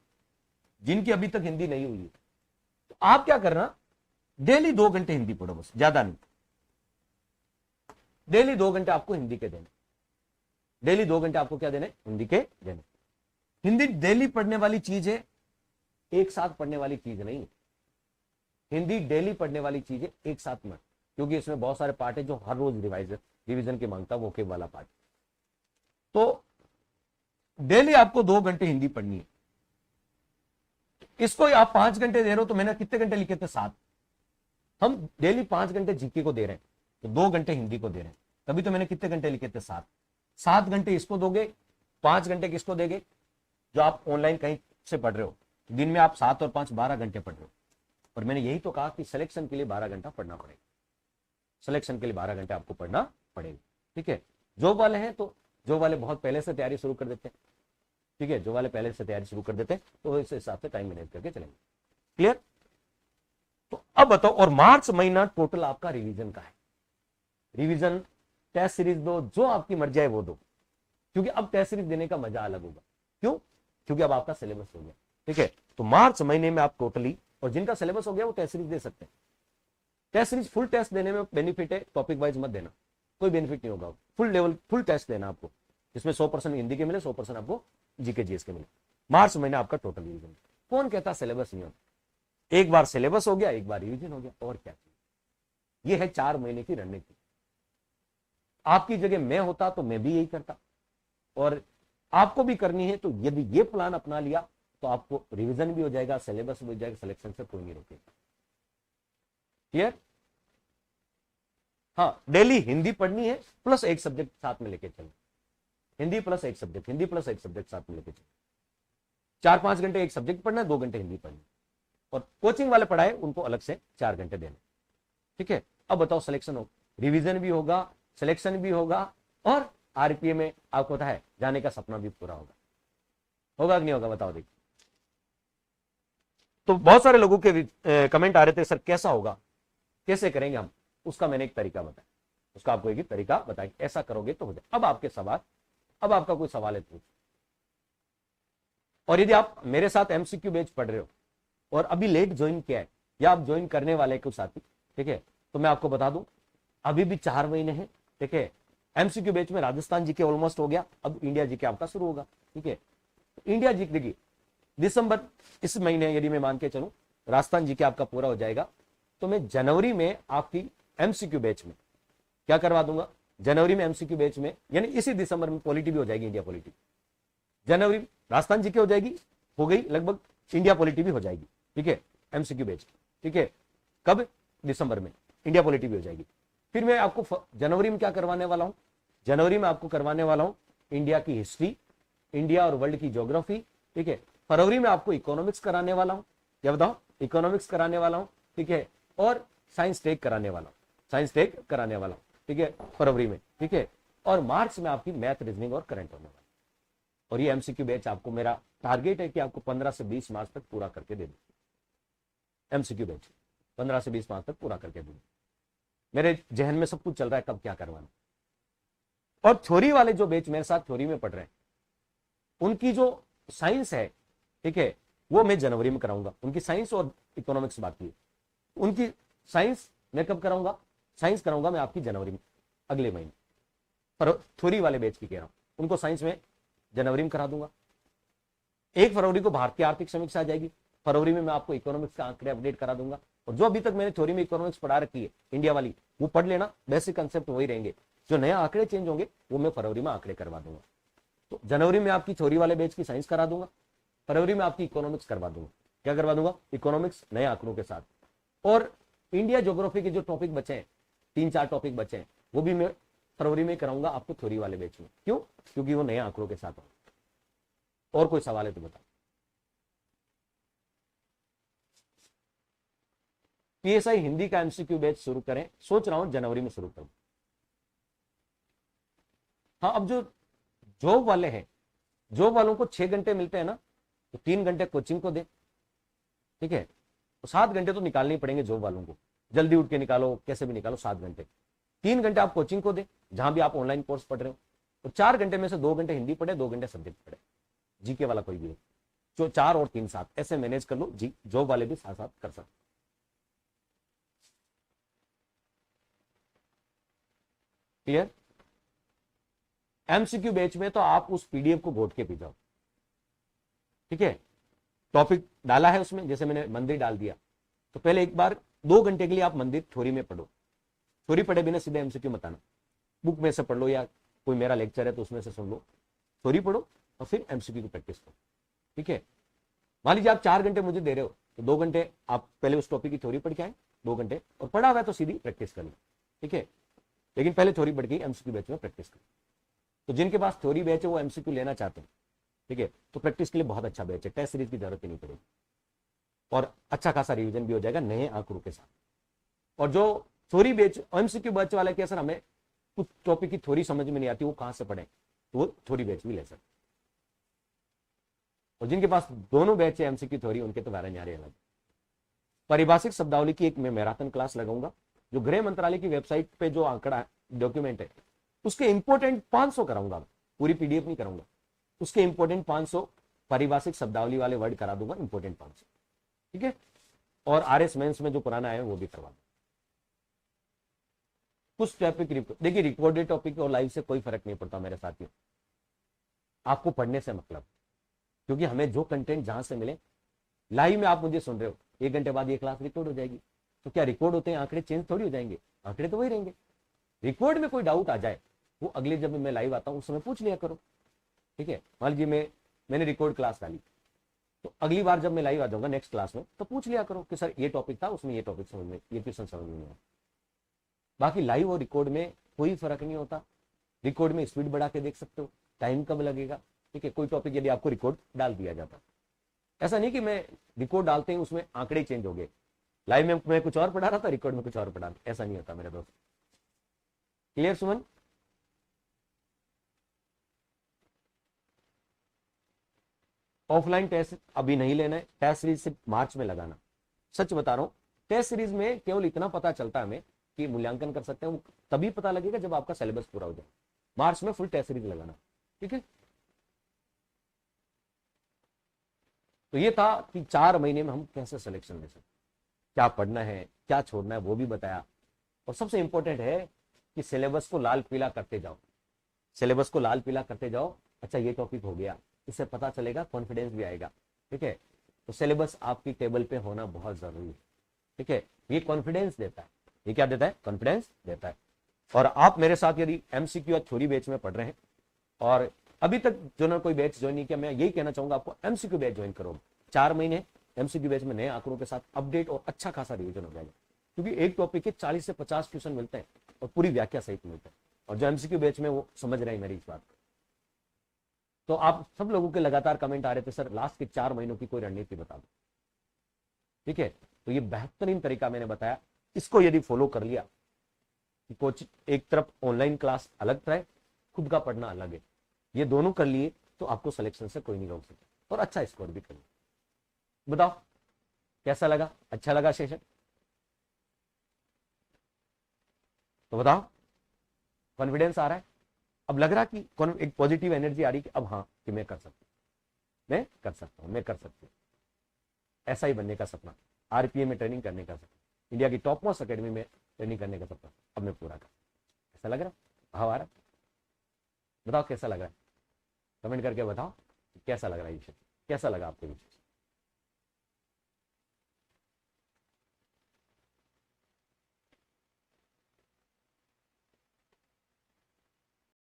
जिनकी अभी तक हिंदी नहीं हुई है, तो आप क्या करना, डेली 2 घंटे हिंदी पढ़ो, बस, ज्यादा नहीं। डेली 2 घंटे आपको हिंदी के देने, डेली 2 घंटे आपको क्या देने? हिंदी के देने। हिंदी डेली पढ़ने वाली चीज है, एक साथ पढ़ने वाली चीज नहीं। हिंदी डेली पढ़ने वाली चीज है, एक साथ मत, क्योंकि इसमें बहुत सारे पार्ट है जो हर रोज रिवीजन के मांगता है, वोकेब वाला पार्ट। तो डेली आपको 2 घंटे हिंदी पढ़नी है। इसको आप 5 घंटे दे रहे हो, तो मैंने कितने घंटे लिखे थे? 7। हम डेली 5 घंटे जीके को दे रहे हैं, तो 2 घंटे हिंदी को दे रहे हैं, तभी तो मैंने कितने घंटे लिखे थे? 7। 7 घंटे इसको दोगे, 5 घंटे किसको देंगे? जो आप ऑनलाइन कहीं से पढ़ रहे हो। दिन में आप 7 और 5 12 घंटे पढ़ रहे हो। और मैंने यही तो कहा कि सिलेक्शन के लिए 12 घंटा पढ़ना पड़ेगा। सिलेक्शन के लिए 12 घंटे आपको पढ़ना पड़ेगा। ठीक है, जॉब वाले हैं तो जॉब वाले बहुत पहले से तैयारी शुरू कर देते हैं। ठीक है, जो वाले पहले से तैयारी शुरू कर देते हैं, तो इस हिसाब से टाइम मैनेज करके चलेंगे। क्लियर? तो अब बताओ, और मार्च महीना टोटल आपका रिवीजन का है। रिवीजन, टेस्ट सीरीज दो, जो आपकी मर्जी है वो दो, क्योंकि अब टेस्ट सीरीज देने का मजा अलग होगा। क्यों? क्योंकि अब आपका सिलेबस हो गया। ठीक है, तो मार्च महीने में आप टोटली, और जिनका सिलेबस हो गया वो टेस्ट सीरीज दे सकते हैं। टेस्ट सीरीज फुल टेस्ट देने में बेनिफिट है, टॉपिक वाइज मत देना, कोई बेनिफिट नहीं होगा। फुल लेवल फुल टेस्ट देना आपको, जिसमें 100% हिंदी के मिले, 100% आपको जीके जीएस के मिले। मार्च महीने आपका टोटल रिवीजन। कौन कहता सिलेबस नहीं होता? एक बार सिलेबस हो गया, एक बार रिवीजन हो गया, और क्या चाहिए? यह है 4 महीने की रणनीति। आपकी जगह मैं होता तो मैं भी यही करता, और आपको भी करनी है। तो यदि ये प्लान अपना लिया तो आपको रिवीजन भी हो जाएगा, सिलेबस भी हो जाएगा, सिलेक्शन से कोई नहीं रोकेगा। क्लियर? हाँ, डेली हिंदी पढ़नी है, प्लस एक सब्जेक्ट साथ में लेके चलो। हिंदी प्लस एक सब्जेक्ट, हिंदी प्लस एक सब्जेक्ट साथ में लेके चलो। 4-5 घंटे एक सब्जेक्ट पढ़ना है, 2 घंटे हिंदी पढ़नी, और कोचिंग वाले पढ़ाए उनको अलग से 4 घंटे देने। ठीक है, अब बताओ, सिलेक्शन हो, रिवीजन भी होगा, सिलेक्शन भी होगा, और आरपीए में आपको पता है जाने का सपना भी पूरा होगा। होगा कि नहीं होगा? बताओ। देखिए, तो बहुत सारे लोगों के कमेंट आ रहे थे, सर कैसा होगा, कैसे करेंगे हम? उसका मैंने एक तरीका बताया, उसका आपको एक तरीका बताया, ऐसा करोगे तो हो जाए। अब आपके सवाल, अब आपका कोई सवाल है पूछ। और यदि आप मेरे साथ एमसीक्यू बैच पढ़ रहे हो और अभी लेट ज्वाइन किया है, या आप ज्वाइन करने वाले कुछ साथी, ठीक है, तो मैं आपको बता दूं, अभी भी 4 महीने हैं। ठीक है, एमसीक्यू बैच में राजस्थान जीके ऑलमोस्ट हो गया, अब इंडिया जीके आपका शुरू होगा। ठीक है, इंडिया जीके, देखिए दिसंबर, इस महीने यदि मैं मान के चलूं राजस्थान जीके आपका पूरा हो जाएगा, तो मैं जनवरी में आपकी एमसीक्यू बैच में क्या करवा दूंगा? जनवरी में एमसीक्यू बैच में, यानी इसी दिसंबर में पॉलिटी भी हो जाएगी, इंडिया पॉलिटी। जनवरी राजस्थान जीके हो जाएगी, हो गई लगभग, इंडिया पॉलिटी भी हो जाएगी। ठीक है, एमसीक्यू बैच। ठीक है, कब? दिसंबर में इंडिया पॉलिटी भी हो जाएगी। फिर मैं आपको जनवरी में क्या करवाने वाला हूं? जनवरी में आपको करवाने वाला हूं इंडिया की हिस्ट्री, इंडिया और वर्ल्ड की ज्योग्राफी। ठीक है, फरवरी में आपको इकोनॉमिक्स कराने वाला हूं, क्या बताओ? इकोनॉमिक्स कराने वाला हूं। ठीक है, और साइंस टेक कराने वाला हूं, साइंस टेक कराने वाला हूं। ठीक है, फरवरी में। ठीक है, और मार्च में आपकी मैथ, रीजनिंग और करंट होने वाला। और ये एमसीक्यू बैच आपको, मेरा टारगेट है कि आपको 15 से 20 मार्च तक पूरा करके दे दूं। एमसीक्यू बैच 15 से 20 मार्च तक पूरा करके दूं। मेरे जहन में सब कुछ चल रहा है, कब क्या करवाना। और थ्योरी वाले जो बैच मेरे साथ थ्योरी में पढ़ रहे हैं, उनकी जो साइंस है, ठीक है, वो मैं जनवरी में कराऊंगा। उनकी साइंस और इकोनॉमिक्स बाकी है, उनकी साइंस मैं कब कराऊंगा? साइंस कराऊंगा मैं आपकी जनवरी में, अगले महीने। पर थ्योरी वाले बैच की कह रहा हूं, उनको साइंस में जनवरी में करा दूंगा। 1 फरवरी को भारतीय आर्थिक समीक्षा आ जाएगी, फरवरी में मैं आपको इकोनॉमिक्स का आंकड़े अपडेट करा दूंगा। और जो अभी तक मैंने थ्योरी में इकोनॉमिक्स पढ़ा रखी है इंडिया वाली, वो पढ़ लेना, बेसिक कंसेप्ट वही रहेंगे। जो नया आंकड़े चेंज होंगे वो मैं फरवरी में आंकड़े करवा दूंगा। तो जनवरी में आपकी थ्योरी वाले बैच की साइंस करा दूंगा, फरवरी में आपकी इकोनॉमिक्स करवा दूंगा। क्या करवा दूंगा? इकोनॉमिक्स नए आंकड़ों के साथ। और इंडिया ज्योग्राफी के जो टॉपिक बचे हैं, 3-4 टॉपिक बचे हैं, वो भी मैं फरवरी में कराऊंगा आपको थ्योरी वाले बैच में। क्यों? क्योंकि वो नए आंकड़ों के साथ होंगे। और कोई सवाल है तो बताओ। पीएसआई हिंदी का एमसीक्यू बैच शुरू करें, सोच रहा हूं जनवरी में शुरू करूं। हाँ, अब जो जॉब वाले हैं, जॉब वालों को 6 घंटे मिलते हैं ना, तो 3 घंटे कोचिंग को दे। ठीक है, तो 7 घंटे तो निकालने ही पड़ेंगे जॉब वालों को, जल्दी उठ के निकालो, कैसे भी निकालो 7 घंटे। 3 घंटे आप कोचिंग को दे, जहां भी आप ऑनलाइन कोर्स पढ़ रहे हो। तो 4 घंटे में से 2 घंटे हिंदी पढ़े, 2 घंटे सब्जेक्ट पढ़े, जीके वाला कोई भी हो। जो 4 और 3 7 ऐसे मैनेज कर लो जी, जॉब वाले भी साथ साथ कर सकते। क्लियर? एमसीक्यू बैच में तो आप उस पीडीएफ को घोट के पी जाओ। ठीक है, टॉपिक डाला है उसमें, जैसे मैंने मंदिर डाल दिया, तो पहले एक बार 2 घंटे के लिए आप मंदिर थ्योरी में पढ़ो। थ्योरी पढ़े बिना सीधे एमसीक्यू मत आना, बुक में से पढ़ लो, या कोई मेरा लेक्चर है तो उसमें से सुन लो। थ्योरी पढ़ो और फिर एमसीक्यू की प्रैक्टिस करो। ठीक है, मान लीजिए आप 4 घंटे मुझे दे रहे हो, तो 2 घंटे आप पहले उस टॉपिक की थ्योरी पढ़ के आए 2 घंटे, और पढ़ा हुआ है तो सीधी प्रैक्टिस कर लो, ठीक है। लेकिन पहले थ्योरी पढ़ के एमसीक्यू बैच में प्रैक्टिस करो। तो जिनके पास थ्योरी बैच है वो एमसीक्यू लेना चाहते हैं, ठीक है, तो प्रैक्टिस के लिए बहुत अच्छा बैच है, टेस्ट सीरीज की जरूरत ही नहीं पड़ेगी, और अच्छा खासा रिवीजन भी हो जाएगा नए आंकड़ों के साथ। और जो थ्योरी बैच एमसीक्यू बैच वाले के, सर हमें कुछ टॉपिक की थ्योरी समझ में नहीं आती, वो कहां से पढ़े, तो वो थ्योरी बैच भी ले सकते। और जिनके पास दोनों बैच है एमसीक्यू थ्योरी, उनके तो वारे न्यारे अलग। परिभाषिक शब्दावली की एक मैं मैराथन क्लास लगाऊंगा, जो गृह मंत्रालय की वेबसाइट पे जो आंकड़ा डॉक्यूमेंट है उसके इंपोर्टेंट 500 कराऊंगा, पूरी पीडीएफ नहीं कराऊंगा, उसके इंपोर्टेंट 500 परिभाषिक शब्दावली वाले वर्ड करा दूंगा, इंपोर्टेंट 500, ठीक है। और आरएस मेंस में जो पुराना है वो भी करवा दूंगा। कुछ टॉपिक देखिए, रिकॉर्डेड टॉपिक और लाइव से कोई फर्क नहीं पड़ता मेरे साथियों, आपको पढ़ने से मतलब, क्योंकि हमें जो कंटेंट जहां से मिले, लाइव में आप मुझे सुन रहे हो, 1 घंटे बाद ये क्लास रिकॉर्ड हो जाएगी, तो क्या रिकॉर्ड होते हैं आंकड़े चेंज थोड़ी हो जाएंगे, आंकड़े तो वही रहेंगे। रिकॉर्ड में कोई डाउट आ जाए वो अगले जब मैं लाइव आता हूं उस समय पूछ लिया करो, ठीक है। मान लीजिए मैंने रिकॉर्ड क्लास डाली, तो अगली बार जब मैं लाइव आ जाऊंगा नेक्स्ट क्लास में, तो पूछ लिया करो कि सर ये टॉपिक था, उसमें ये टॉपिक समझ में, ये क्वेश्चन समझ में आया। बाकी लाइव और रिकॉर्ड में कोई फर्क नहीं होता। रिकॉर्ड में स्पीड बढ़ा के देख सकते हो, टाइम कम लगेगा, ठीक है। कोई टॉपिक यदि आपको रिकॉर्ड डाल दिया जाता, ऐसा नहीं कि मैं रिकॉर्ड डालते ही उसमें आंकड़े चेंज हो गए, लाइव में मैं कुछ और पढ़ा रहा था, रिकॉर्ड में कुछ और पढ़ा रहा, ऐसा नहीं होता मेरे दोस्त। क्लियर सुमन? ऑफलाइन टेस्ट अभी नहीं लेना है, टेस्ट सीरीज सिर्फ मार्च में लगाना। सच बता रहा हूं, टेस्ट सीरीज में केवल इतना पता चलता है हमें कि मूल्यांकन कर सकते हैं, वो तभी पता लगेगा जब आपका सिलेबस पूरा हो जाए। मार्च में फुल टेस्ट सीरीज लगाना, ठीक है। तो ये था कि 4 महीने में हम कैसे सिलेक्शन ले सकते, क्या पढ़ना है क्या छोड़ना है वो भी बताया। और सबसे इंपॉर्टेंट है कि सिलेबस को लाल पीला करते जाओ, सिलेबस को लाल पीला करते जाओ। अच्छा ये टॉपिक हो गया, इससे पता चलेगा, कॉन्फिडेंस भी आएगा, ठीक है। तो सिलेबस आपकी टेबल पे होना बहुत जरूरी है, ठीक है। ये कॉन्फिडेंस देता है, ये क्या देता है, कॉन्फिडेंस देता है। और आप मेरे साथ यदि एमसीक्यू या थ्योरी बैच में पढ़ रहे हैं और अभी तक जो ना कोई बैच ज्वाइन नहीं किया, मैं यही कहना चाहूंगा आपको एमसीक्यू बैच ज्वाइन करो। 4 महीने एमसीक्यू बैच में नए आंकड़ों के साथ अपडेट और अच्छा खासा रिवीजन हो जाएगा, क्योंकि एक टॉपिक के 40 से 50 क्वेश्चन मिलते हैं और पूरी व्याख्या सहित मिलते हैं। और जो एमसीक्यू बैच में वो समझ रहे हैं मेरी इस बात को। तो आप सब लोगों के लगातार कमेंट आ रहे थे, सर लास्ट के 4 महीनों की कोई रणनीति बता दो, ठीक है। तो ये बेहतरीन तरीका मैंने बताया, इसको यदि फॉलो कर लिया कि कोच एक तरफ ऑनलाइन क्लास अलग है, खुद का पढ़ना अलग है, ये दोनों कर लिए तो आपको सिलेक्शन से कोई नहीं रोक सकता, और अच्छा स्कोर भी कर लिया। बताओ कैसा लगा, अच्छा लगा सेशन? तो बताओ, कॉन्फिडेंस आ रहा है? अब लग रहा कि एक पॉजिटिव एनर्जी आ रही कि अब हाँ कि मैं कर सकता हूं, मैं कर सकता हूं, मैं कर सकती हूँ। ऐसा ही बनने का सपना, आरपीए में ट्रेनिंग करने का सपना, इंडिया की टॉप मोस्ट अकेडमी में ट्रेनिंग करने का सपना अब मैं पूरा कर, ऐसा लग रहा, भाव आ रहा? बताओ कैसा लग रहा है, कमेंट करके बताओ कैसा लग रहा है ये, कैसा लगा आपको ये।